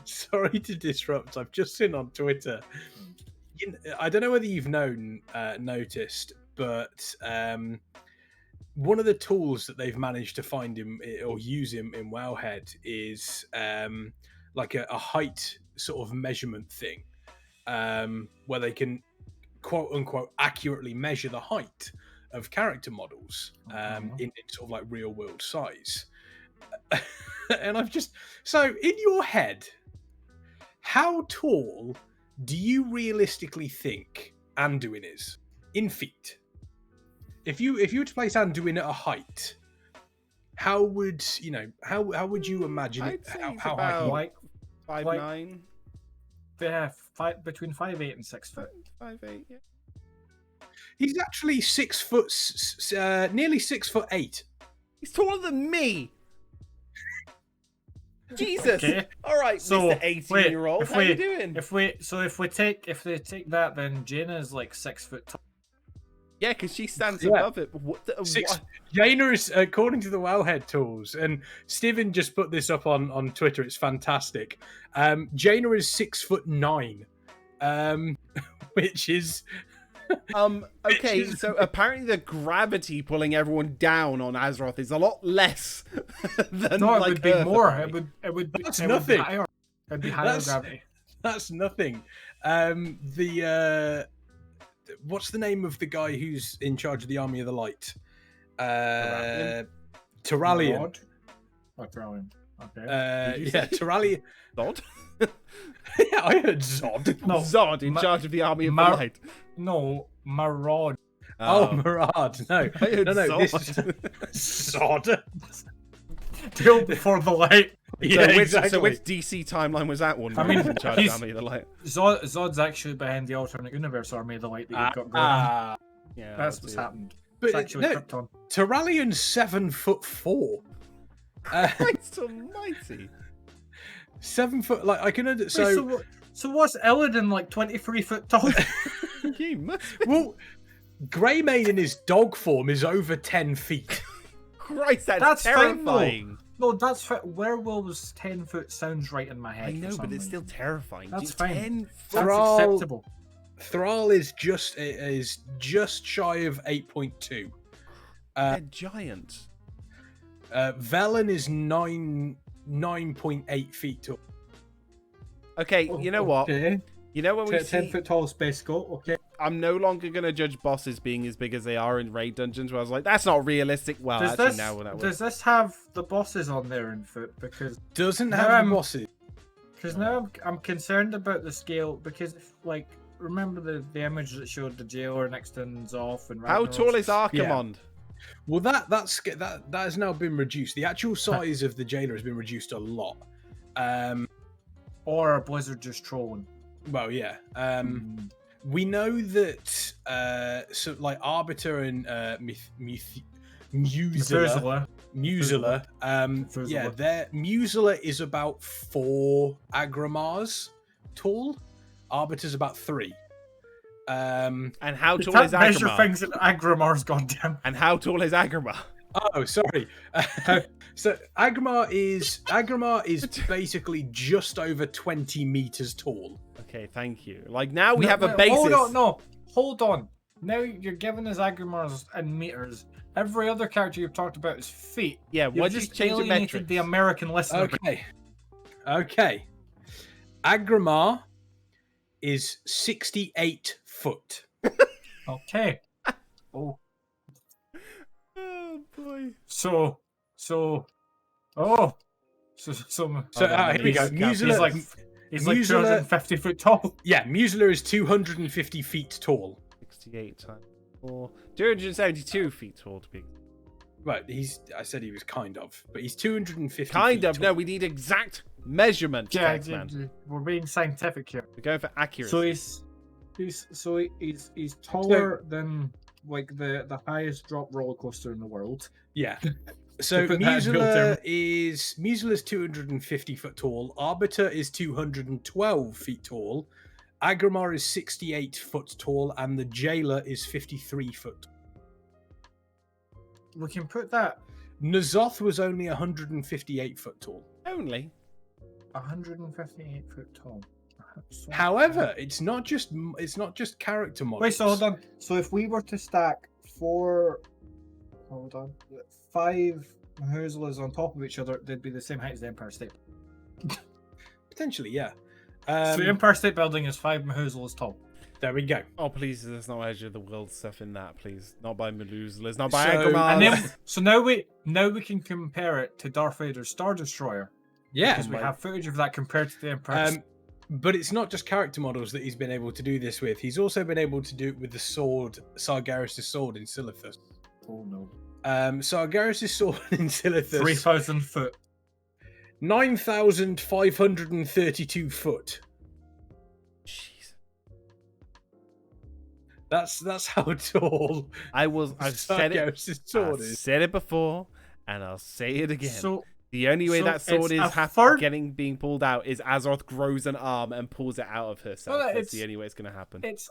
Sorry to disrupt. I've just seen on Twitter. I don't know whether you've noticed, but one of the tools that they've managed to find him or use him in Wowhead is like a height sort of measurement thing, where they can quote unquote accurately measure the height of character models in sort of like real world size. And so in your head, how tall do you realistically think Anduin is in feet? If you were to place Anduin at a height, how would you imagine I'd say he's how high about he Like 5'9". Yeah, between 5'8" and 6 foot. 5'8", yeah. He's actually 6 foot, nearly 6'8". He's taller than me. Jesus. Okay. All right, So, Mr. 18-year-old. if How you doing? If they take that, then Jaina's like 6 foot tall. Yeah, because she stands Yeah. above it. What? Jaina is, according to the Wowhead tools, and Steven just put this up on Twitter. It's fantastic. Jaina is 6'9", which is Okay, so apparently the gravity pulling everyone down on Azeroth is a lot less than No, it like would be Earth more. apparently. It would be That's it would nothing. be higher. It'd be higher That's- gravity. That's nothing. What's the name of the guy who's in charge of the Army of the Light? Terralion. Rod? Oh, Terralion. Okay. Did you Yeah, say- Terralion. Zod? Yeah, I heard Zod. No, Zod in charge of the Army of the Mar- Light. no, Marod. Oh, Murad. No, I heard no. This is Zod. Zod. Deal before the light. Yeah, so, exactly. which DC timeline was that one? I where mean, he was in charge of the he's- Army of the Light. Zod's actually behind the alternate universe army of the light that you've got going on. Yeah, That's what's happened. But It's actually no, Krypton. Terralion's 7'4". Christ almighty. 7 foot. Like I can under- Wait, so so what's Illidan like 23 foot tall? You must be. well, Greymane in his dog form is over 10 feet. Christ, That's fine, though. terrifying. No, that's werewolves 10 foot sounds right in my head. I for know, some but it's still reason. terrifying. That's Just fine. 10 That's Thrall- acceptable. Thrall is just shy of 8.2. They're giant. Velen is 9.8 feet tall. Okay, you know what? Okay. You know when we 10 see, foot tall space goat. Okay. I'm no longer gonna judge bosses being as big as they are in raid dungeons. Where I was like, that's not realistic. Well, Does actually, this now that does this have the bosses on there in foot? Because Doesn't No, have I'm- the bosses. now I'm concerned about the scale because like remember the image that showed the jailer next to Zoth and how Ragnaros? tall is Archimond? Well, that has now been reduced. The actual size of the jailer has been reduced a lot. Or Blizzard just trolling? Well, yeah. We know that so like Arbiter and Musula. Yeah, their Musula is about 4 Agramars tall. Arbiter's about 3. And how You tall can't is measure Agramar? things in Agramars, goddamn. And how tall is Agramar? Oh, sorry. So Agramar is basically just over 20 meters tall. Okay, thank you. Like now we have a basis. Hold on. Now you're giving us Agramars in meters. Every other character you've talked about is feet. Yeah, You've what just just change the alienated metrics? the American listener. Okay. Agramar is 68 foot. Okay. Oh. Oh boy. So. So on, here we go. He's like 250 foot tall. Yeah, Musula is 250 feet tall. 68 times 4. 272 feet tall to be. Right, I said he was kind of, but he's 250 Kind feet of. tall. No, we need exact measurements, man. We're being scientific here. We're going for accuracy. So he's taller than like the highest drop roller coaster in the world. Yeah. So Musula is 250 foot tall. Arbiter is 212 feet tall. Agramar is 68 foot tall, and the Jailer is 53 foot. We can put that. N'Zoth was only 158 foot tall. Only. 158 foot tall. However, it's not just character models. Wait, so hold on. So if we were to stack 5 Mahuzalas on top of each other, they'd be the same height as the Empire State. Potentially, yeah. So the Empire State Building is 5 Mahuzalas tall. There we go. Oh, please, there's no Edge of the World stuff in that, please. Not by Medusalas, not by So- Agramar. And then, so now we can compare it to Darth Vader's Star Destroyer. Yeah. Because we have footage of that compared to the Empire State. But it's not just character models that he's been able to do this with. He's also been able to do it with the sword, Sargeras' sword in Silithus. Oh no. Sargeras' sword in Silithus. 3,000 foot. 9,532 foot. Jeez. That's how tall I've said it. Sargeras' sword I've is. said it before, and I'll say it again. So The only way So that sword it's is a third- being pulled out is Azeroth grows an arm and pulls it out of herself. Well, That's it's- the only way it's going to happen. it's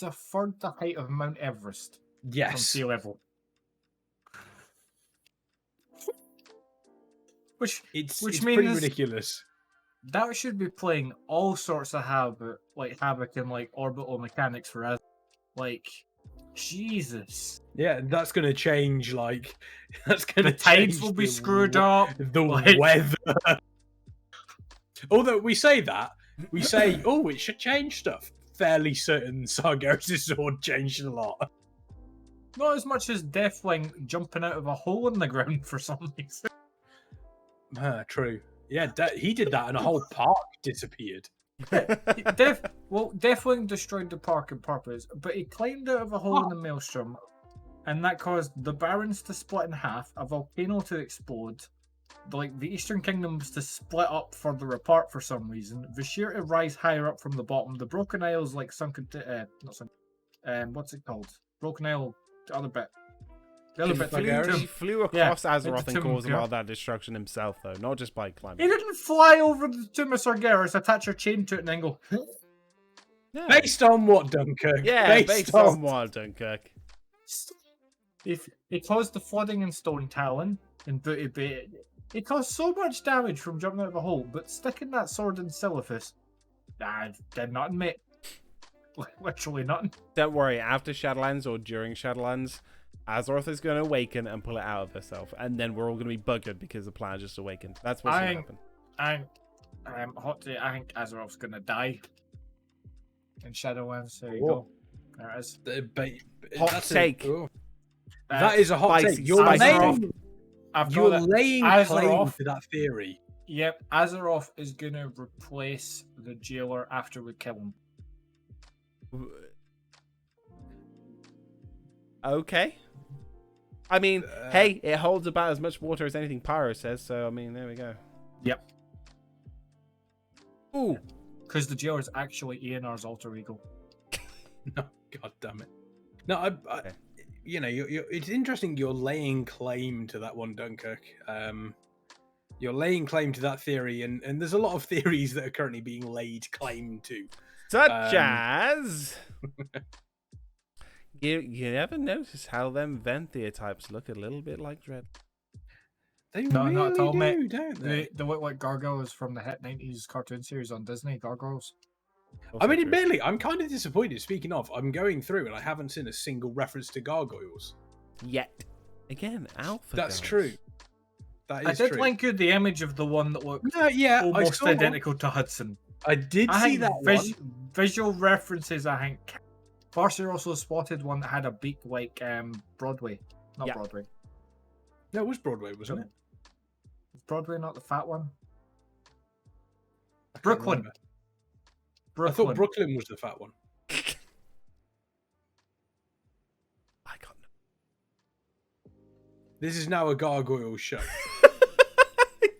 a third the height of Mount Everest from Yes. sea level. Which It's Which pretty means- ridiculous. that should be playing all sorts of havoc and like orbital mechanics for us. Like, Jesus, Yeah, that's going to change. That's going the to tides will be screwed up. The like- weather. Although we say, oh, it should change stuff. Fairly certain Sargeras' sword changed a lot. Not as much as Deathwing jumping out of a hole in the ground for some reason. True. Yeah, he did that, and a whole park disappeared. Deathwing destroyed the park on purpose, but he climbed out of a hole in the maelstrom, and that caused the Barrens to split in half, a volcano to explode, the Eastern Kingdoms to split up further apart for some reason, Vashir to rise higher up from the bottom, the Broken Isles what's it called? Broken Isle, the other bit. The other bit. He flew across Azeroth and into caused a Tomb, lot of that destruction himself, though, not just by He climbing. didn't fly over the Tomb of Sargeras, attach a chain to it, and then go. No. Based on what, Dunkirk? Yeah, based on what, Dunkirk? If it caused the flooding in Stone Talon and Booty Bay, it caused so much damage from jumping out of a hole, but sticking that sword in Silithus, did nothing, mate. Literally nothing. Don't worry, after Shadowlands or during Shadowlands, Azeroth is going to awaken and pull it out of herself, and then we're all going to be buggered because the planet just awakened. That's what's going to happen. I think Azeroth's gonna die in Shadowlands. There you Whoa. go. There it is. Hot take. That is a hot Spicy, take. You're spicy. laying I've got it. claim Azeroth. to that theory. Yep, Azeroth is gonna replace the Jailer after we kill him. Okay. I mean, hey, it holds about as much water as anything Pyro says, so I mean, there we go. Yep. Ooh. Because the Jailer is actually Eonar's alter ego. No, God damn it! No, Okay. you know, it's interesting. You're laying claim to that one, Dunkirk. You're laying claim to that theory, and there's a lot of theories that are currently being laid claim to. Such as... You ever notice how them Vanthyr types look a little bit like Dread? They No, really not at all, do, mate. don't they? They look like gargoyles from the hit 90s cartoon series on Disney, Gargoyles. Also I mean, true. admittedly, I'm kind of disappointed. Speaking of, I'm going through and I haven't seen a single reference to gargoyles. Yet. Again, alpha That's guys. true. That is I did true. link you the image of the one that looked No, yeah, almost I saw. identical to Hudson. I did I see think that one. visual references, I think. Farseer also spotted one that had a beak like Broadway. Not Yeah. Broadway. No, it was Broadway, wasn't it? Is Broadway not the fat one? I can't Brooklyn. remember. Brooklyn. I thought Brooklyn was the fat one. I got This is now a gargoyle show. no.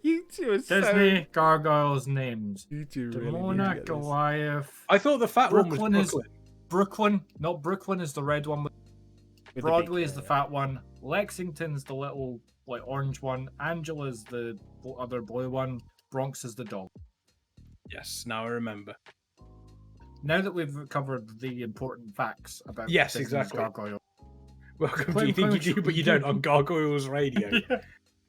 You two are Disney so... Gargoyles names. You two really need to Demona, get this. Goliath. I thought the fat one was Brooklyn is- Brooklyn. Brooklyn. No, Brooklyn is the red one. With the Broadway beak, is the yeah. fat one. Lexington's the little like orange one. Angela's the other blue one. Bronx is the dog. Yes, now I remember. Now that we've covered the important facts about Yes, Disney's exactly. Gargoyle. Welcome to Claim- You Think You claim- Do, But You Don't on Gargoyles Radio.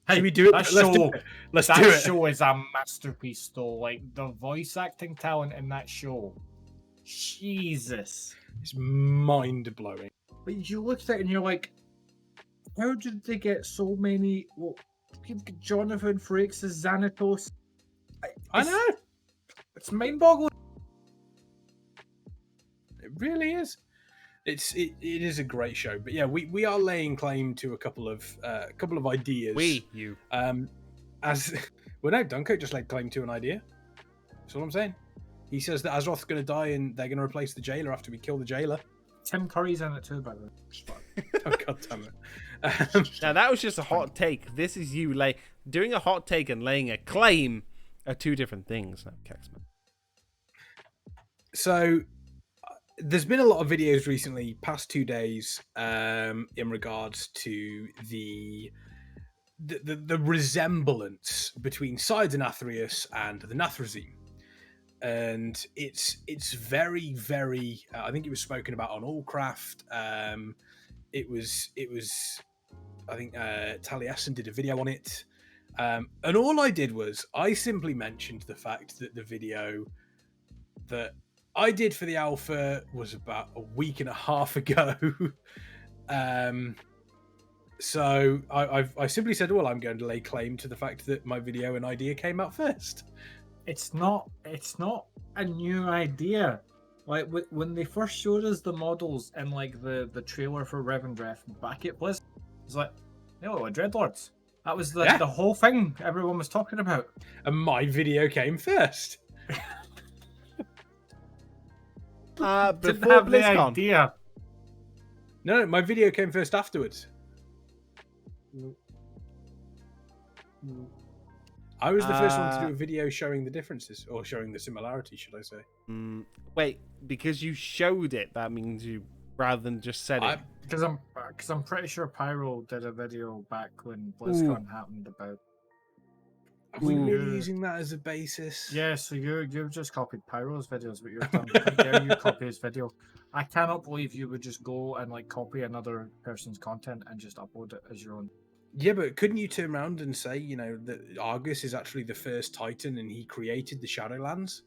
Hey, Should we do it? that Let's do show, it. Let's that do it. show is a masterpiece, though. Like the voice acting talent in that show, Jesus. It's mind blowing. But you look at it and you're like, how did they get so many? Well, you've got Jonathan Frakes as Xanatos. I know. It's mind-boggling. It really is. It is a great show. But yeah, we are laying claim to a couple of ideas. You. As well, no, Dunkirk just laid claim to an idea. That's all I'm saying. He says that Azeroth's going to die and they're going to replace the jailer after we kill the jailer. Tim Curry's in it too, by the way. Oh god damn it! Now that was just a hot take. This is you doing a hot take and laying a claim are two different things. No, Kexman. So there's been a lot of videos recently, past 2 days, in regards to the resemblance between Sides and Athreus and the Nathrezim. And it's very, very. I think it was spoken about on Allcraft. It was. I think Taliesin did a video on it, and all I did was I simply mentioned the fact that the video that I did for the alpha was about a week and a half ago. So I simply said, well, I'm going to lay claim to the fact that my video and idea came out first. It's not a new idea. Like when they first showed us the models in like the trailer for Revendreth back at Blizzcon, it's like, they look like Dreadlords. That was the whole thing everyone was talking about. And my video came first. Didn't Before have the BlizzCon. idea. No, my video came first afterwards. I was the first one to do a video showing the differences, or showing the similarities, should I say. Wait, because you showed it, that means you, rather than just said it. Because I'm pretty sure Pyro did a video back when BlizzCon happened about. Are we really Ooh. using that as a basis? Yeah, so you've just copied Pyro's videos, but you've done. How dare you copy his video? I cannot believe you would just go and like copy another person's content and just upload it as your own. Yeah, but couldn't you turn around and say, you know, that Argus is actually the first Titan and he created the Shadowlands?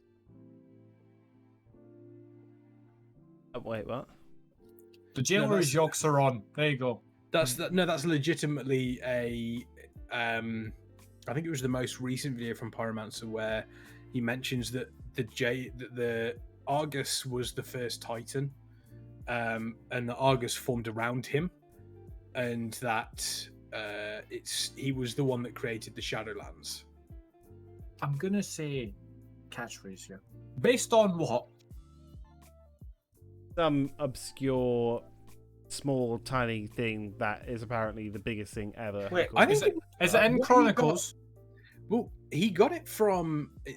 Wait, what? The jailer is Yogg-Saron. There you go. That's legitimately a. I think it was the most recent video from Pyromancer where he mentions that the Argus was the first Titan, and the Argus formed around him, and that he was the one that created the Shadowlands. I'm gonna say catchphrase here. Based on what? Some obscure, small, tiny thing that is apparently the biggest thing ever. Wait, I think is it in what he Chronicles? Well, he got it from I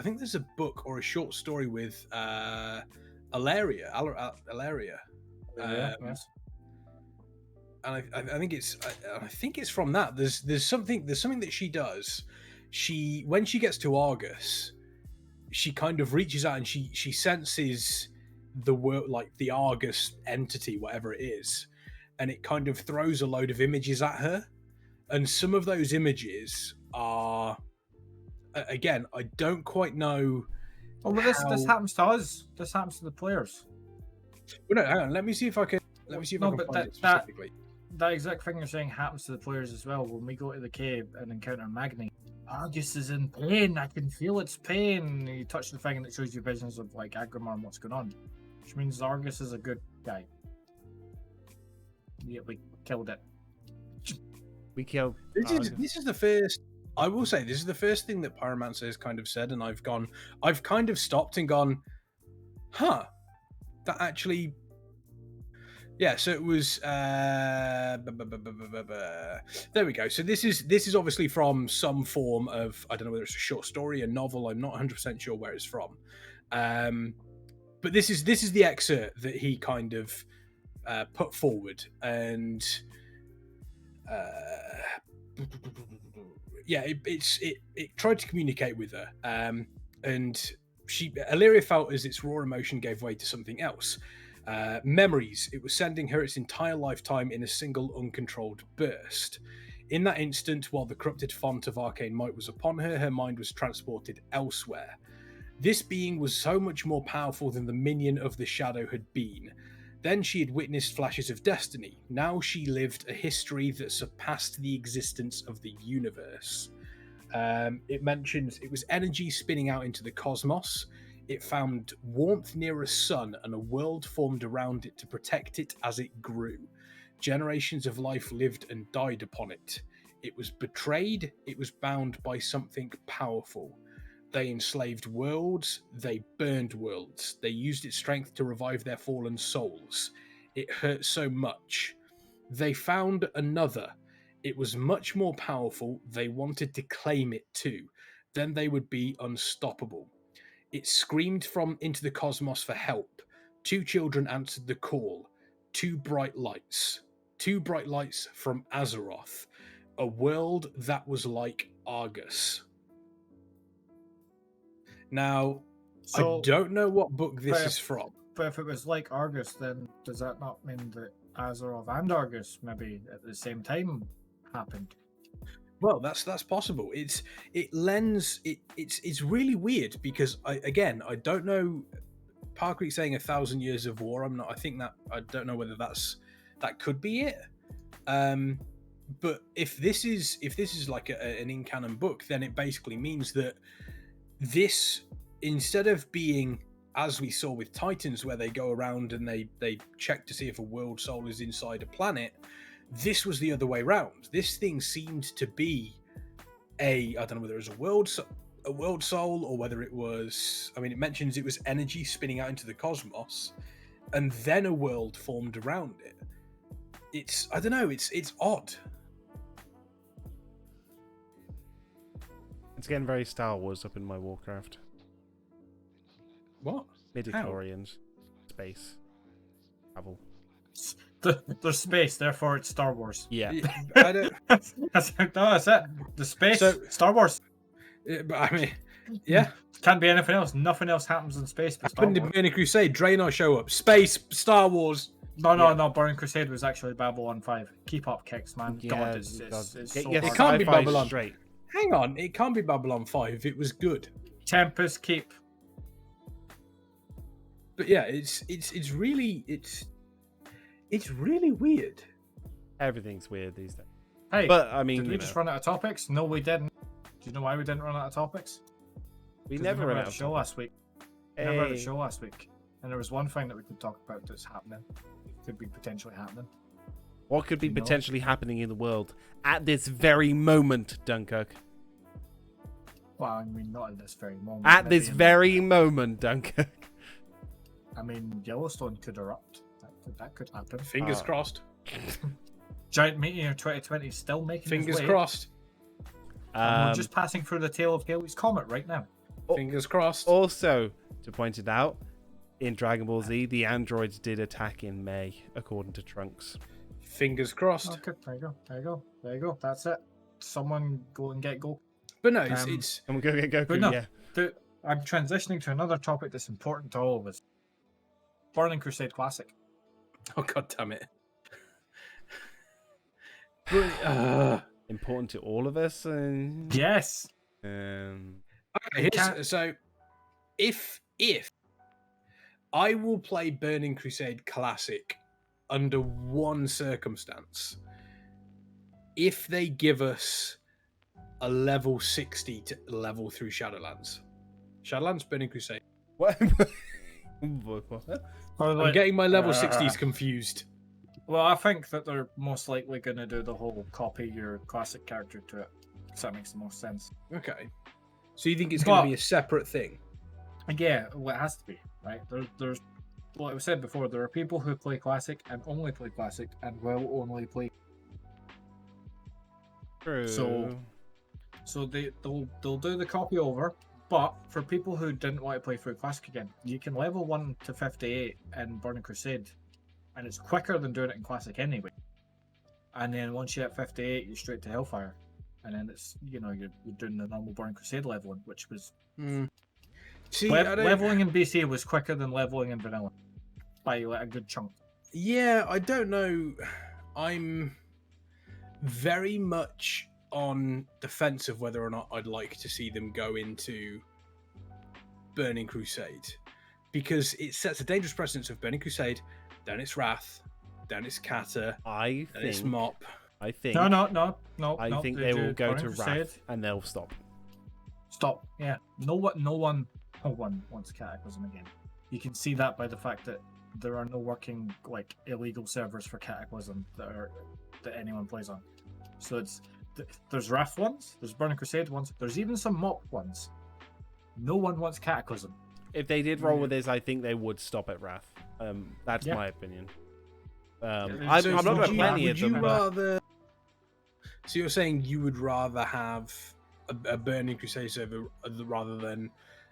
think there's a book or a short story with Alaria. Yes. And I think it's from that. There's something that she does. When she gets to Argus, she kind of reaches out and she senses the world, like the Argus entity, whatever it is, and it kind of throws a load of images at her. And some of those images are, again, I don't quite know. Oh, but this happens to us. This happens to the players. Well, no, hang on. Let me see if I can find it specifically. That exact thing you're saying happens to the players as well. When we go to the cave and encounter Magni, Argus is in pain. I can feel its pain. You touch the thing and it shows you visions of like Agrimar and what's going on, which means Argus is a good guy. Yeah, we killed it. We killed. This is the first. I will say this is the first thing that Pyromancer has kind of said, and I've kind of stopped and gone, huh? That actually. Yeah, so it was. There we go. So this is obviously from some form of, I don't know whether it's a short story, a novel. I'm not 100% sure where it's from, but this is the excerpt that he kind of put forward, and yeah, it tried to communicate with her, and Illyria felt as its raw emotion gave way to something else. Memories. It was sending her its entire lifetime in a single uncontrolled burst. In that instant, while the corrupted font of arcane might was upon her, her mind was transported elsewhere. This being was so much more powerful than the minion of the shadow had been. Then she had witnessed flashes of destiny. Now she lived a history that surpassed the existence of the universe. It mentions it was energy spinning out into the cosmos. It found warmth near a sun, and a world formed around it to protect it as it grew. Generations of life lived and died upon it. It was betrayed. It was bound by something powerful. They enslaved worlds. They burned worlds. They used its strength to revive their fallen souls. It hurt so much. They found another. It was much more powerful. They wanted to claim it too. Then they would be unstoppable. It screamed from into the cosmos for help. 2 children answered the call. 2 bright lights. 2 bright lights from Azeroth. A world that was like Argus. Now, I don't know what book this is from. But if it was like Argus, then does that not mean that Azeroth and Argus maybe at the same time happened? Well, that's possible. It's really weird because I don't know. Parker saying 1,000 years of war. I don't know whether that could be it. But if this is like an in-canon book, then it basically means that this, instead of being, as we saw with Titans, where they go around and they check to see if a world soul is inside a planet, this was the other way around. This thing seemed to be I don't know whether it was a world soul or whether it was, I mean, it mentions it was energy spinning out into the cosmos and then a world formed around it. I don't know, it's odd. It's getting very Star Wars up in my Warcraft. What? Midichlorians. Space. Travel. There's space, therefore it's Star Wars. Yeah. I don't... that's it. The space, Star Wars. I mean, yeah. Can't be anything else. Nothing else happens in space but Star Wars. Burning Crusade, Draenor show up. Space, Star Wars. No, Burning Crusade was actually Babylon 5. Keep up, kicks, man. Yeah, God, it's so it hard. can't be Babylon. Straight. Hang on, it can't be Babylon 5. It was good. Tempest Keep. But yeah, it's really weird. Everything's weird these days. Hey, but I mean, did we just run out of topics? No, we didn't. Do you know why we didn't run out of topics? We never ran out of show last week. Hey. Never had a show last week, and there was one thing that we could talk about that's happening. It could be potentially happening. What could be potentially happening in the world at this very moment, Dunkirk? Well, I mean, not at this very moment. At this very moment, Dunkirk. I mean, Yellowstone could erupt. That could happen. Fingers crossed. Giant Meteor 2020 is still making Fingers its way. crossed. We're just passing through the tail of Halley's Comet right now. Fingers crossed. Also, to point it out, in Dragon Ball Z, the androids did attack in May, according to Trunks. Fingers crossed. Okay, there you go. There you go. There you go. That's it. Someone go and get Goku. But no, Um, it's And we'll go get Goku, But no, yeah. I'm transitioning to another topic that's important to all of us. Burning Crusade Classic. oh god damn it. But, Important to all of us. Yes. okay, so if I will play Burning Crusade Classic under one circumstance, if they give us a level 60 to level through Shadowlands. Shadowlands, Burning Crusade. What? I'm getting my level 60s confused. Well, I think that they're most likely going to do the whole copy your classic character to it. Because that makes the most sense. Okay. So you think it's going But- to be a separate thing? Yeah, well, it has to be, right? There's, like I said before, there are people who play classic and only play classic and will only play. True. So they'll do the copy over. But for people who didn't want to play through classic again, you can level 1 to 58 in Burning Crusade, and it's quicker than doing it in classic anyway. And then once you hit 58, you're straight to Hellfire, and then it's you're doing the normal Burning Crusade leveling, which was See, I don't- leveling in BC was quicker than leveling in vanilla by like a good chunk. Yeah, I don't know. I'm very much on the fence of whether or not I'd like to see them go into Burning Crusade, because it sets a dangerous precedence of Burning Crusade, then it's Wrath, then it's Kata, I then it's think. Mop. I think. No. I think they will go to Wrath and they'll stop. Stop. Yeah. No one wants Cataclysm again. You can see that by the fact that there are no working like illegal servers for Cataclysm that anyone plays on. So there's Wrath ones, there's Burning Crusade ones, there's even some Mop ones. No one wants Cataclysm. If they did roll with this, I think they would stop at Wrath. That's Yeah. my opinion. So I'm not going to would play any of you them. rather? So you're saying you would rather have a Burning Crusade server rather than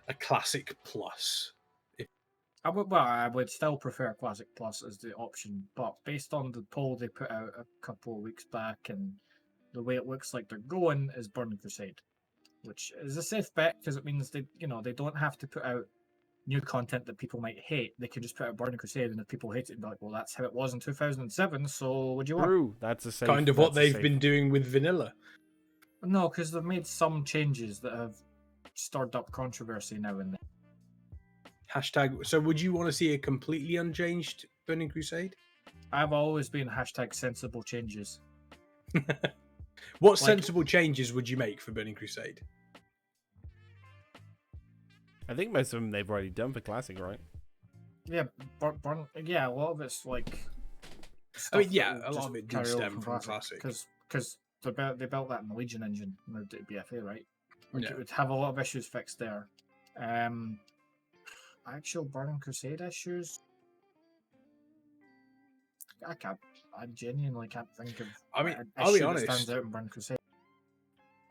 a Classic Plus? I would still prefer Classic Plus as the option, but based on the poll they put out a couple of weeks back and the way it looks like they're going is Burning Crusade, which is a safe bet because it means they don't have to put out new content that people might hate. They can just put out Burning Crusade, and if people hate it, be like, well, that's how it was in 2007. So what do you want? True. That's a safe. Kind of what that's a they've safe- been doing with Vanilla. No, because they've made some changes that have stirred up controversy now and then. Hashtag. So would you want to see a completely unchanged Burning Crusade? I've always been hashtag sensible changes. What sensible changes would you make for Burning Crusade? I think most of them they've already done for Classic, right? Yeah, yeah, a lot of it's like. I mean, yeah, a lot of it did stem from Classic. Because they built that in the Legion engine, and moved it to BFA, right? Like Yeah. It would have a lot of issues fixed there. Actual Burning Crusade issues. I genuinely can't think of. I mean, an I'll be issue that honest. stands out in Burning Crusade.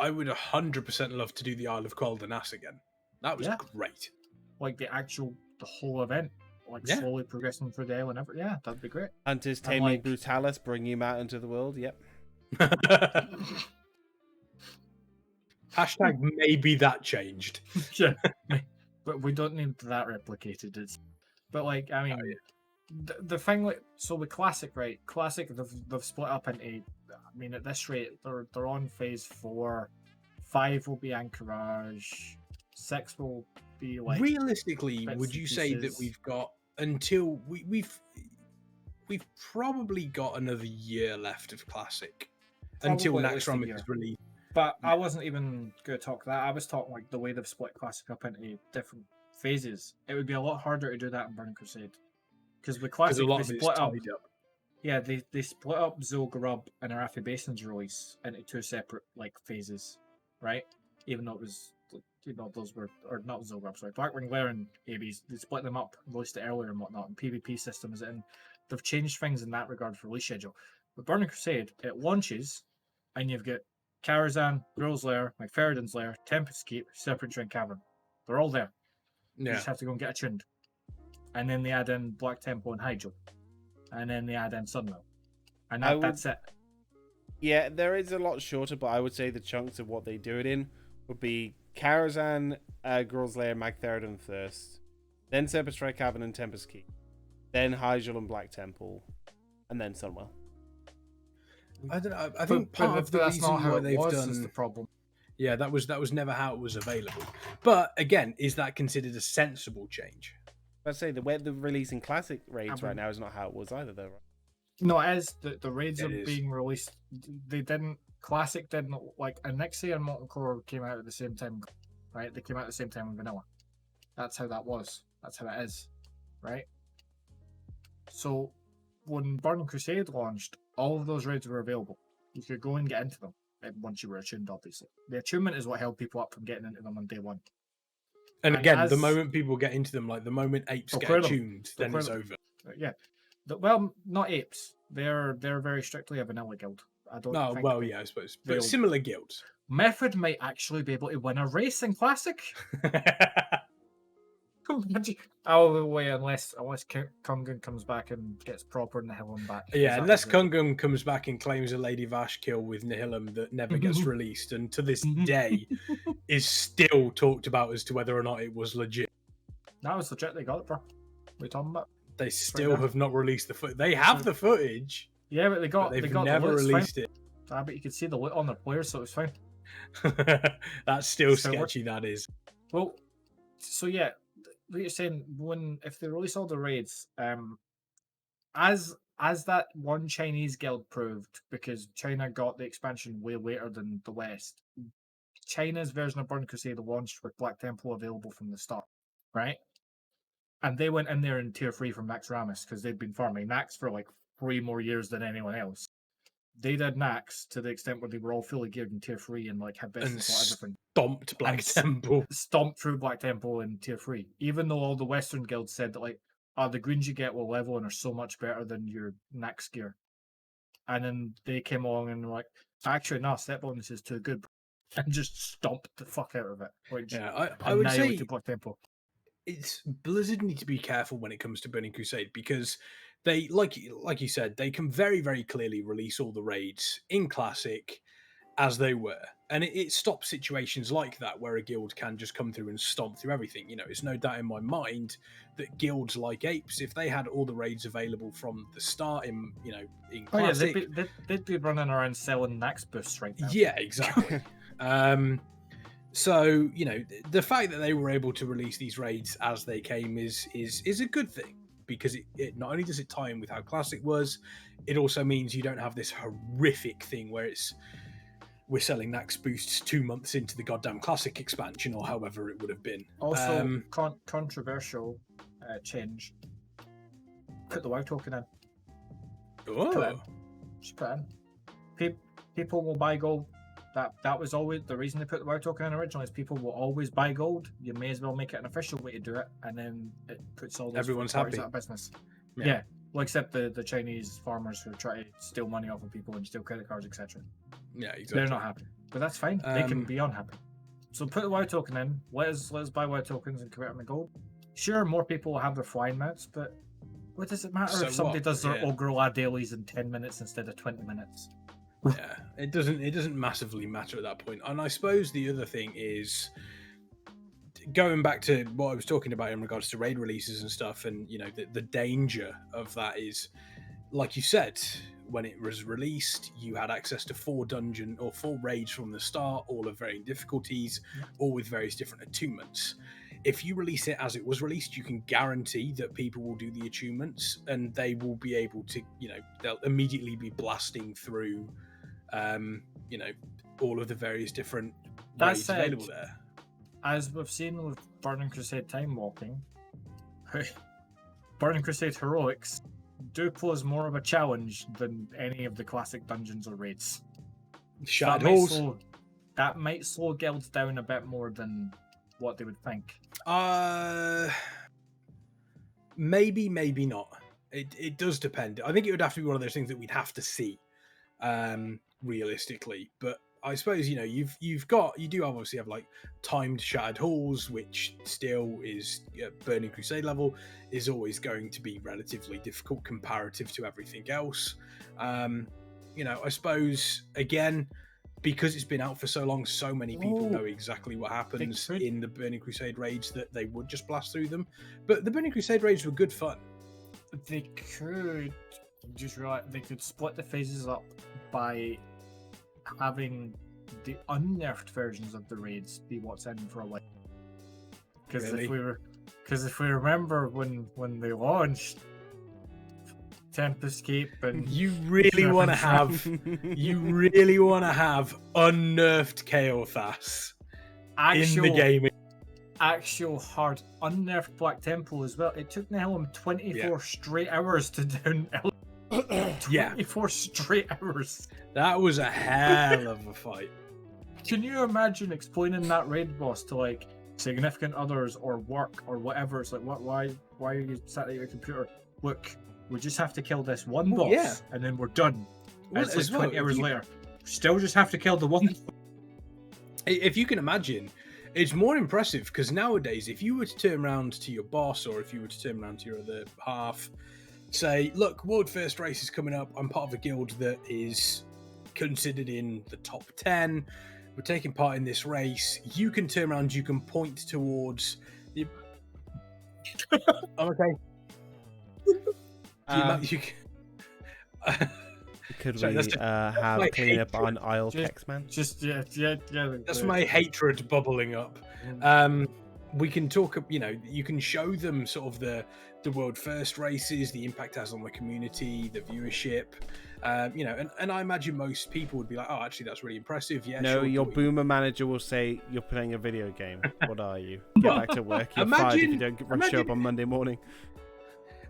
I would 100% love to do the Isle of Cold and Ass again. That was Yeah. great. Like the whole event, like Yeah. slowly progressing through the island. Yeah, that'd be great. Hunters I'm taming like- Brutalis, bringing him out into the world. Yep. Hashtag maybe that changed. Yeah, but we don't need that replicated. But like, I mean, the thing like, so with Classic, right? Classic, they've split up into. I mean, at this rate, they're on phase 4. 5 will be Anchorage. 6 will be like. Realistically, bits would and you say that pieces. we've got until we've probably got another year left of Classic until Probably at least a Naxxramas year. is released? But I wasn't even going to talk that. I was talking like the way they've split Classic up into different phases. It would be a lot harder to do that in Burning Crusade. Because with Because Classic, a lot they of it's split up. tied up. Yeah, they split up Zolgarub and Arathi Basin's release into 2 separate like phases, right? Even though it was, those were, or not Zolgarub, sorry, Blackwing Lair and ABs, they split them up, released it earlier and whatnot, and PvP system is in. They've changed things in that regard for release schedule. But Burning Crusade, it launches, and you've got Karazhan, Grill's Lair, McFerrin's Lair, Tempest Keep, Serpent Train Cavern. They're all there. You Yeah. just have to go and get attuned. and then they add in Black Temple and Hydro, and then they add in Sunwell, and that's it. Yeah, there is a lot shorter, but I would say the chunks of what they do it in would be Karazhan, Girl's Lair, Magtheridon Thirst, then Serpent Strike Cavern and Tempest Key, then Hyjal and Black Temple, and then Sunwell. I don't know. I think part of the that's reason not how why it they've was done is the problem. Yeah, that was never how it was available. But again, is that considered a sensible change? I'd say the way they're releasing classic raids right now is not how it was either, though. Right? No, as the raids It are is. being released, they didn't. Classic didn't like Anixia and Molten Core came out at the same time, right? They came out at the same time in Vanilla. That's how that was. That's how it is, right? So when Burning Crusade launched, all of those raids were available. You could go and get into them once you were attuned, obviously. The attunement is what held people up from getting into them on day one. And again, as- the moment people get into them, like the moment apes They'll get clear them. attuned, They'll then clear it's them. over. Yeah. Well, not apes. They're very strictly a vanilla guild. I don't Oh, think well, they- yeah, I suppose. they'll- But similar guilds. Method might actually be able to win a race in Classic. Oh, wait, unless Kungan comes back and gets proper Nihilum back. Yeah, unless Kungum comes back and claims a Lady Vash kill with Nihilum that never gets released, and to this day is still talked about as to whether or not it was legit. That was legit. They got it, bro. What are you talking about? They still there. have not released the footage. They have the footage, Yeah, but but they they've got never the loot, released it. I bet you could see the loot on their players, so it was fine. That's still So we're- sketchy, that is. Well, so yeah, what you're saying, if they release all the raids, as that one Chinese guild proved, because China got the expansion way later than the West, China's version of Burning Crusade launched with Black Temple available from the start, right? And they went in there in tier 3 from Nax Ramus because they'd been farming Nax for like 3 more years than anyone else. They did Nax to the extent where they were all fully geared in tier 3 and like had best And and everything. Stomped Black Temple. Stomped through Black Temple in tier 3. Even though all the Western guilds said that like, the greens you get will level and are so much better than your Nax gear. And then they came along and were like, actually, no, step bonus is too good. And just stomped the fuck out of it. Which Yeah, I would say annihilated Black Temple. it's Blizzard need to be careful when it comes to Burning Crusade because they, like you said, they can very, very clearly release all the raids in Classic as they were, and it stops situations like that where a guild can just come through and stomp through everything. You know, it's no doubt in my mind that guilds like Apes, if they had all the raids available from the start in Classic, they'd be running around selling Nax boosts right now. yeah, exactly. So, you know, the fact that they were able to release these raids as they came is a good thing because it not only does it tie in with how Classic was, it also means you don't have this horrific thing where we're selling Nax boosts 2 months into the goddamn Classic expansion or however it would have been. Also, controversial change. Put the WoW token in. Put it in. Just put it in. People will buy gold. That was always the reason they put the WoW token in originally. Is people will always buy gold. You may as well make it an official way to do it, and then it puts all those Everyone's parties happy. out of business. Yeah. Yeah. Well, except the Chinese farmers who try to steal money off of people and steal credit cards, etc. Yeah, exactly. They're not happy, but that's fine. They can be unhappy. So put the WoW token in. Let us buy WoW tokens and convert them to gold. Sure, more people will have their flying mounts, but what does it matter So if somebody what? does their Yeah. Ogre dailies in 10 minutes instead of 20 minutes? Yeah, it doesn't massively matter at that point. And I suppose the other thing is going back to what I was talking about in regards to raid releases and stuff, and you know the danger of that is, like you said, when it was released, you had access to 4 raids from the start, all of varying difficulties, all with various different attunements. If you release it as it was released, you can guarantee that people will do the attunements and they will be able to, you know, they'll immediately be blasting through, you know, all of the various different That raids said, available there. As we've seen with Burning Crusade Time Walking, Burning Crusade Heroics do pose more of a challenge than any of the classic dungeons or raids. Shattered Halls. That might slow guilds down a bit more than what they would think. Maybe not. It does depend. I think it would have to be one of those things that we'd have to see, realistically. But I suppose you do obviously have like timed shattered halls, which still is Burning Crusade level is always going to be relatively difficult comparative to everything else. I suppose again, because it's been out for so long, so many people know exactly what happens in the Burning Crusade raids that they would just blast through them. But the Burning Crusade raids were good fun. They could they could split the phases up by having the unnerfed versions of the raids be what's in for a while. Because if we remember when they launched Tempescape, and you really want to have unnerfed Chaothas in the game. Actual hard unnerfed Black Temple as well. It took Nihilum 24 straight hours to down. 24 straight hours. That was a hell of a fight. Can you imagine explaining that raid boss to like significant others or work or whatever? It's like, why are you sat at your computer? Look, we just have to kill this one boss and then we're done. And it's like 20 hours later. Still just have to kill the one. If you can imagine, it's more impressive because nowadays, if you were to turn around to your boss or if you were to turn around to your other half, say, look, World First Race is coming up. I'm part of a guild that is considered in the top 10. We're taking part in this race. You can turn around, you can point towards the... I'm okay. Could we have clean up on Isle Kex, man? That's my hatred bubbling up. We can talk. You can show them sort of the world first races, the impact it has on the community, the viewership. And I imagine most people would be like, "Oh, actually, that's really impressive." Yeah. No, sure, your boomer manager will say you're playing a video game. What are you? Get back to work. You're fired if you don't show up on Monday morning.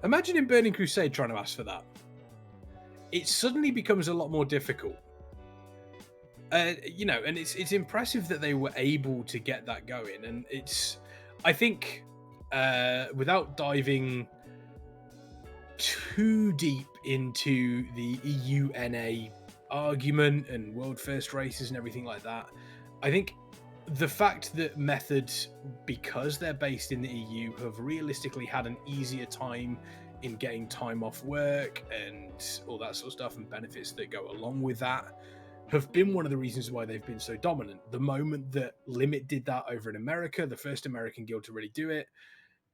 Imagine in Burning Crusade trying to ask for that. It suddenly becomes a lot more difficult. And it's impressive that they were able to get that going. And I think, without diving too deep into the EUNA argument and world first races and everything like that, I think the fact that methods, because they're based in the EU, have realistically had an easier time in getting time off work and all that sort of stuff and benefits that go along with that, have been one of the reasons why they've been so dominant. The moment that Limit did that over in America, the first American guild to really do it,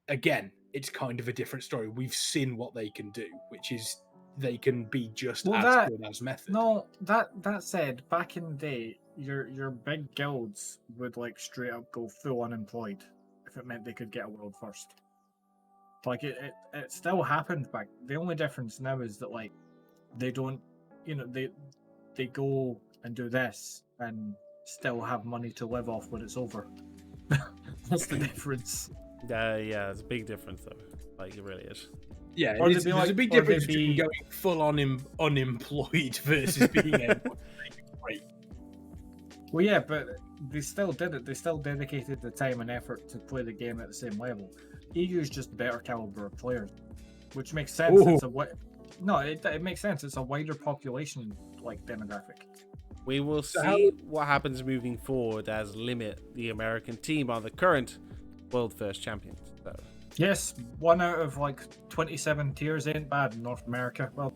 again, it's kind of a different story. We've seen what they can do, which is they can be just as good as Method. No, that said, back in the day, your big guilds would like straight up go full unemployed if it meant they could get a world first. Like it still happened back. The only difference now is that like they don't, they go and do this and still have money to live off when it's over. That's the difference. There's a big difference though. Like it really is. Yeah, there's a big difference between going full on unemployed versus being able to make it great. Well, yeah, but they still did it. They still dedicated the time and effort to play the game at the same level. EU is just better caliber of players, which makes sense. It makes sense. It's a wider population like demographic. We will see what happens moving forward as Limit, the American team, are the current world first champions. So. Yes, 1 out of like 27 tiers ain't bad in North America. Well,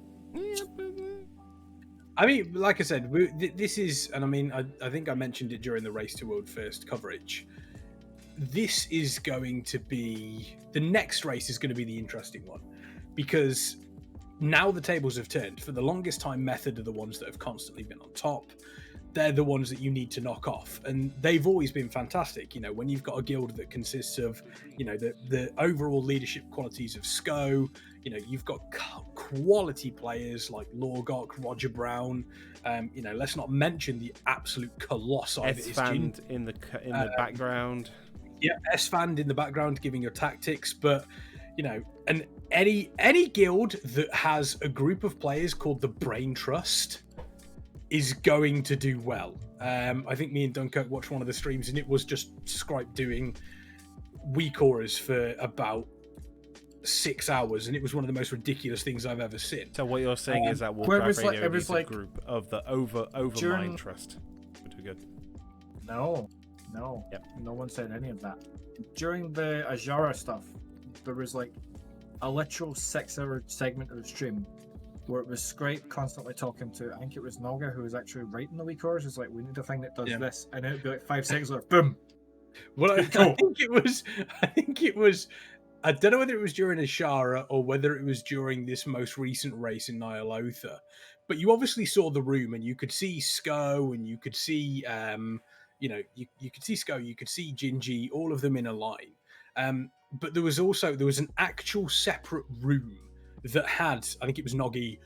I mean, like I said, this is, and I mean, I think I mentioned it during the Race to World First coverage. This is going to be, the next race is going to be the interesting one, because now the tables have turned. For the longest time, Method are the ones that have constantly been on top. They're the ones that you need to knock off, and they've always been fantastic. When you've got a guild that consists of, the overall leadership qualities of SCO, you've got quality players like Lorgok, Roger Brown. Let's not mention the absolute colossi that is Esfand in the background. Yeah, Esfand in the background giving your tactics, but and any guild that has a group of players called the Brain Trust is going to do well. I think me and Dunkirk watched one of the streams and it was just Scripe doing weak auras for about 6 hours, and it was one of the most ridiculous things I've ever seen. So what you're saying is that Warcraft Radio is a group of the over Mind Trust. good. No. Yep. No one said any of that. During the Ajara stuff, there was like a literal 6-hour segment of the stream where it was Scrape constantly talking to, I think it was Naga, who was actually writing the weak orders. It's like, we need a thing that does this, and it would be like 5 seconds later, boom. Well, I think it was. I don't know whether it was during Ashara or whether it was during this most recent race in Nyalotha, but you obviously saw the room and you could see Sko and you could see, you could see Sko, you could see Gingy, all of them in a line. But there was an actual separate room that had, I think it was Noggy,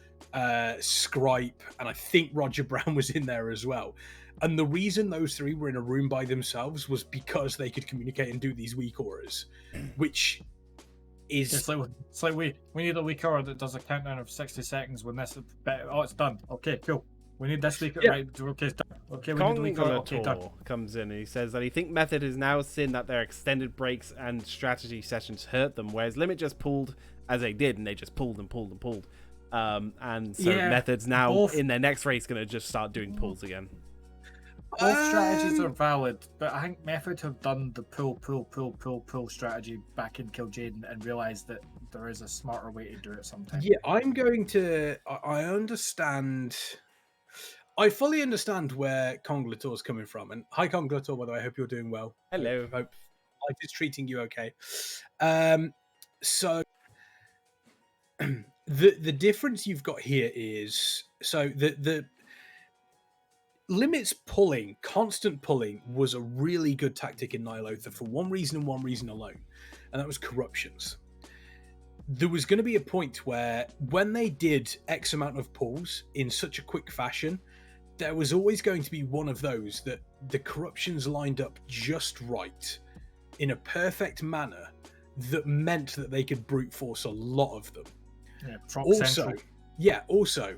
Scripe, and I think Roger Brown was in there as well. And the reason those three were in a room by themselves was because they could communicate and do these weak auras, which is... It's like we need a weak aura that does a countdown of 60 seconds when this... Oh, it's done. Okay, cool. We need this week. Yeah. Right, okay, it's done. Okay, we need a weak aura. Okay, done. Comes in and he says that he think Method has now seen that their extended breaks and strategy sessions hurt them, whereas Limit just pulled as they did, and they just pulled and pulled and pulled. And so Method's now in their next race going to just start doing pulls again. Both strategies are valid, but I think Method have done the pull strategy back in Kil'jaeden and realised that there is a smarter way to do it sometimes. Yeah, I understand... I fully understand where Conglator's coming from. And hi, Conglator, by the way, I hope you're doing well. Hello. Hope life is treating you okay. So the difference you've got here is, so the Limit's pulling, constant pulling, was a really good tactic in Nyalotha for one reason and one reason alone, and that was corruptions. There was going to be a point where when they did X amount of pulls in such a quick fashion, there was always going to be one of those that the corruptions lined up just right in a perfect manner that meant that they could brute force a lot of them. Yeah, also,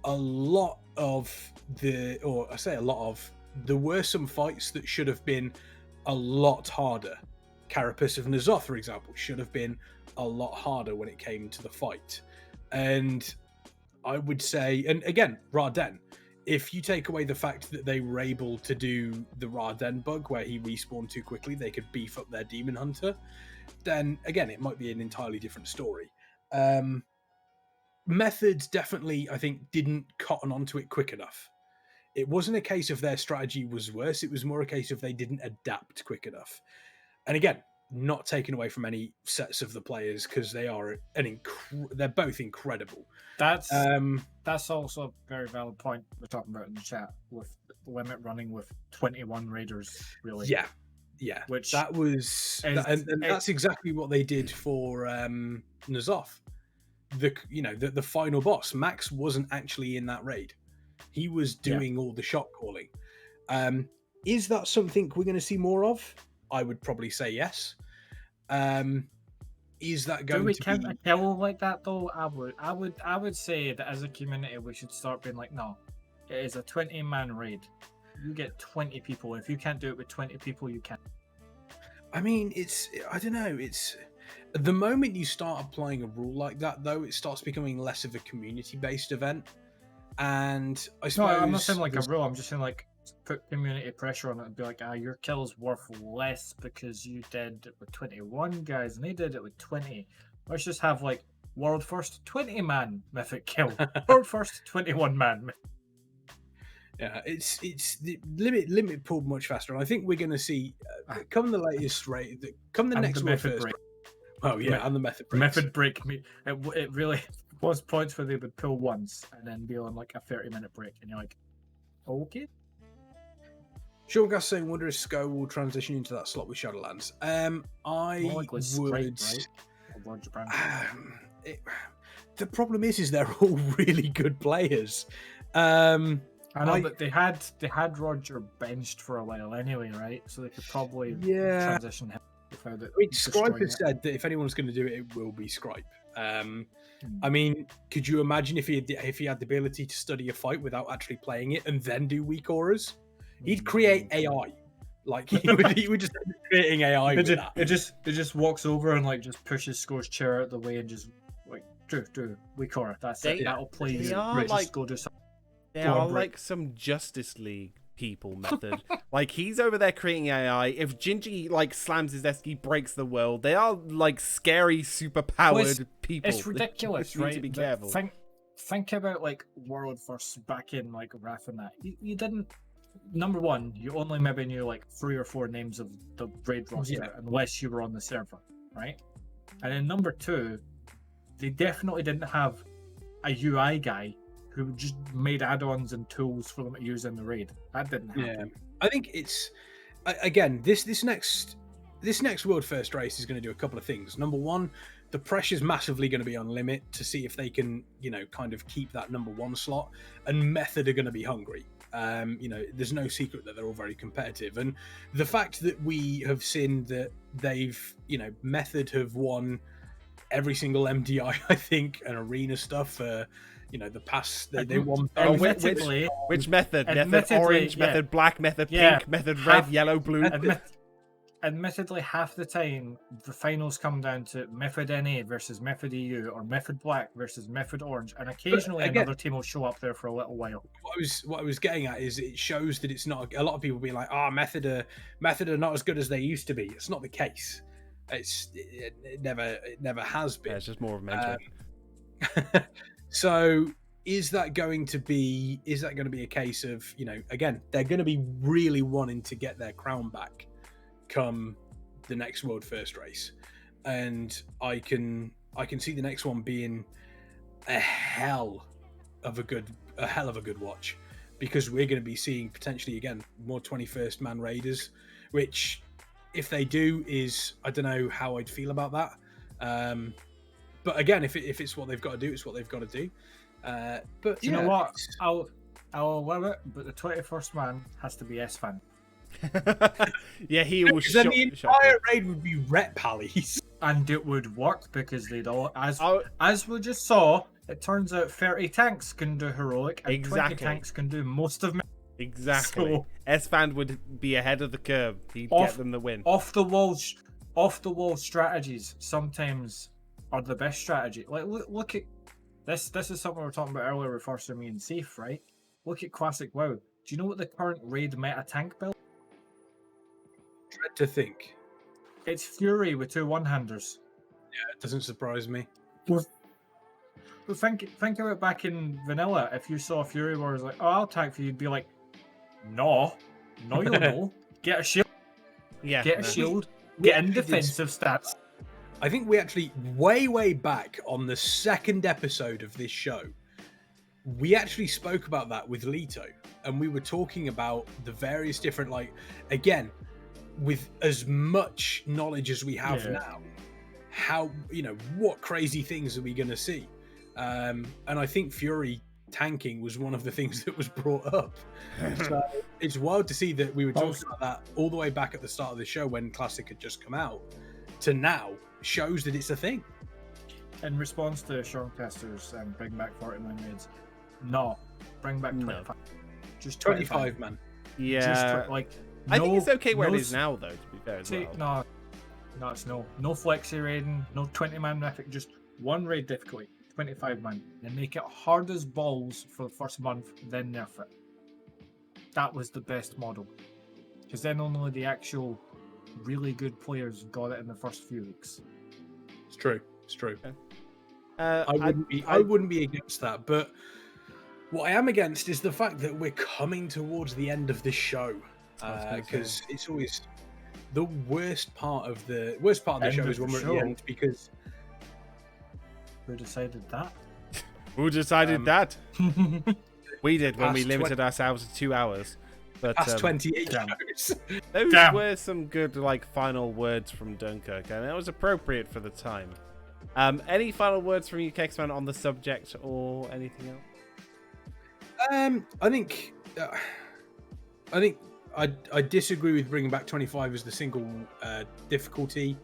a lot of there were some fights that should have been a lot harder. Carapace of N'Zoth, for example, should have been a lot harder when it came to the fight. And I would say, and again, Raden, if you take away the fact that they were able to do the Raden bug where he respawned too quickly, they could beef up their Demon Hunter, then again, it might be an entirely different story. Methods definitely, I think, didn't cotton onto it quick enough. It wasn't a case of their strategy was worse, it was more a case of they didn't adapt quick enough. And again, not taken away from any sets of the players, because they are they're both incredible. That's also a very valid point we're talking about in the chat, with Limit running with 21 raiders, really. Yeah. Which that was, and that's exactly what they did for N'Zoth. The final boss, Max, wasn't actually in that raid. He was doing all the shot calling. Is that something we're going to see more of? I would probably say yes. Is that going to be... count a kill like that though? I would say that as a community we should start being like, no, it is a 20-man raid. You get 20 people. If you can't do it with 20 people, you can't. I mean, I don't know, the moment you start applying a rule like that, though, it starts becoming less of a community-based event. And I suppose... No, I'm not saying like a rule, I'm just saying like, put community pressure on it and be like, your kill's worth less because you did it with 21 guys and they did it with 20. Let's just have like world first 20-man mythic kill, world first 21-man. Yeah, it's the limit pulled much faster, and I think we're going to see come the latest rate, come the next method break. Oh yeah, and the method break. Method break me. It really was points where they would pull once and then be on like a 30-minute break, and you're like, okay. Sean Gas saying, wonder if Sko will transition into that slot with Shadowlands. The problem is they're all really good players. I know, but they had Roger benched for a while anyway, right? So they could probably transition him without it. I mean, Scripe has said that if anyone's going to do it, it will be Scripe. I mean, could you imagine if he had the ability to study a fight without actually playing it and then do weak auras? He'd create AI. Like he would just be creating AI. It just walks over and like just pushes Score's chair out the way and just like do weak aura. That's it. That'll play you. They are like some Justice League people method. Like, he's over there creating AI. If Gingy like slams his desk, he breaks the world. They are like scary, super powered people. It's ridiculous, You need right? to be But careful. Think about like World first back in like Wrath and that. You didn't. Number one, you only maybe knew like 3 or 4 names of the raid roster unless you were on the server, right? And then number 2, they definitely didn't have a UI guy who just made add-ons and tools for them to use in the raid. That didn't happen. Yeah, I think it's again this next world first race is going to do a couple of things. Number one, the pressure's massively going to be on limit to see if they can, you know, kind of keep that number 1 slot, and Method are going to be hungry. You know, there's no secret that they're all very competitive, and the fact that we have seen that they've, you know, Method have won every single MDI, I think, and arena stuff for, you know, the past. They won. Which method? Method orange, method black, method pink, method red, yellow, blue. Admittedly, half the time the finals come down to Method NA versus Method EU, or Method Black versus Method Orange, and occasionally another team will show up there for a little while. What I was getting at is it shows that it's not. A lot of people being like, Method are not as good as they used to be. It's not the case. It never has been. Yeah, it's just more of a mentor. So is that going to be a case of, you know, again, they're going to be really wanting to get their crown back come the next world first race, and I can see the next one being a hell of a good watch, because we're going to be seeing potentially again more 21st man raiders, which if they do is, I don't know how I'd feel about that, but again, if it's what they've got to do, it's what they've got to do. But you know what, I'll allow it, but the 21st man has to be S-Fan. Yeah, he will. Then the entire raid would be Ret Pallies, and it would work because they'd all, as we just saw. It turns out 30 tanks can do heroic, and 20 tanks can do most of. Exactly. So, S-Fan would be ahead of the curve. He'd get them the win. Off the wall strategies sometimes are the best strategy. Like look at this. This is something we were talking about earlier with First Me and Safe, right? Look at Classic WoW. Do you know what the current raid meta tank build? Dread to think. It's Fury with 2 one-handers. Yeah, it doesn't surprise me. Well, think of it back in vanilla. If you saw Fury where it was like, oh, I'll tank for you, you'd be like, no, you'll know. Get a shield. Yeah. Get a shield. Get in defensive stats. I think we actually, way back on the 2nd episode of this show, we actually spoke about that with Leto, and we were talking about the various different, like, again, with as much knowledge as we have now, how, you know, what crazy things are we going to see? And I think Fury tanking was one of the things that was brought up. So it's wild to see that we were talking about that all the way back at the start of the show when Classic had just come out to now, shows that it's a thing. In response to Shortcasters and bring back 49 raids, no, bring back 25. Just 25, man. Yeah. I think it's okay where it is now, though, to be fair as well. No, it's no flexi raiding, no 20-man mythic, just 1 raid difficulty, 25 man, and make it hard as balls for the first month, then nerf it. That was the best model, because then only the actual really good players got it in the first few weeks. It's true. Okay. I wouldn't be against that, but what I am against is the fact that we're coming towards the end of this show, because it's always the worst part of the show is when we're at the end, because who decided that? Who decided that? We did when we limited ourselves to 2 hours. But past 28 shows. Those were some good final words from Dunkirk, and it was appropriate for the time. Any final words from you, Kexman, on the subject or anything else? I think I disagree with bringing back 25 as the single difficulty.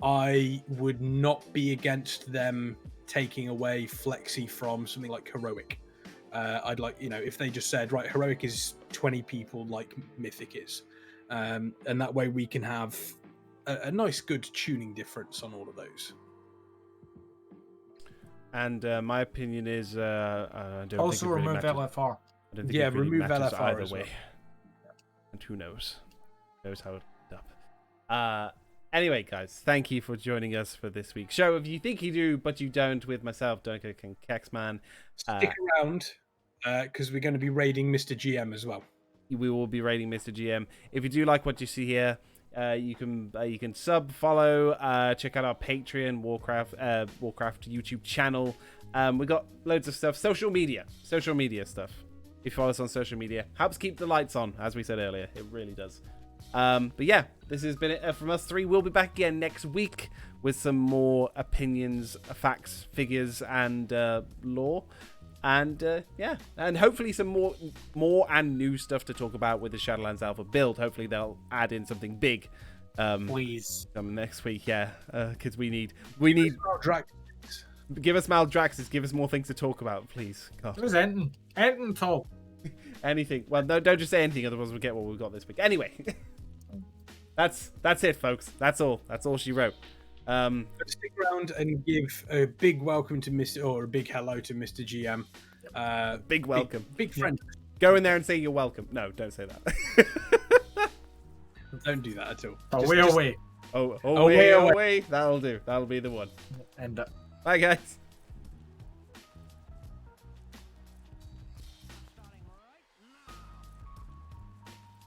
I would not be against them taking away Flexi from something like Heroic. I'd like, if they just said, right, Heroic is 20 people like Mythic is. And that way we can have a nice, good tuning difference on all of those. And my opinion is, I don't also think it really remove matters. LFR. I don't think it really remove matters LFR either as way. And who knows? Who knows how it will end up. Anyway, guys, thank you for joining us for this week's show. If you think you do, but you don't, with myself, Dunkirk and Kexman. Stick around, because we're going to be raiding Mr. GM as well. We will be raiding Mr. GM. If you do like what you see here, you can sub, follow, check out our Patreon, Warcraft YouTube channel. We got loads of stuff, social media stuff. If you follow us on social media, helps keep the lights on, as we said earlier. It really does. But yeah, this has been it from us three. We'll be back again next week with some more opinions, facts, figures, and lore. And yeah, and hopefully some more and new stuff to talk about with the Shadowlands Alpha build. Hopefully they'll add in something big. Please. Next week, yeah, because we need. Give us Maldraxxus. Give us more things to talk about, please. God. There's anything talk. Anything. Well, no, don't just say anything, otherwise we'll get what we've got this week. Anyway, that's it, folks. That's all she wrote. Stick around and give a big welcome to Mr. or a big hello to Mr. GM. Big welcome. Big friend. Go in there and say you're welcome. No, don't say that. Don't do that at all. Away. Away. That'll do. That'll be the one. And bye, guys.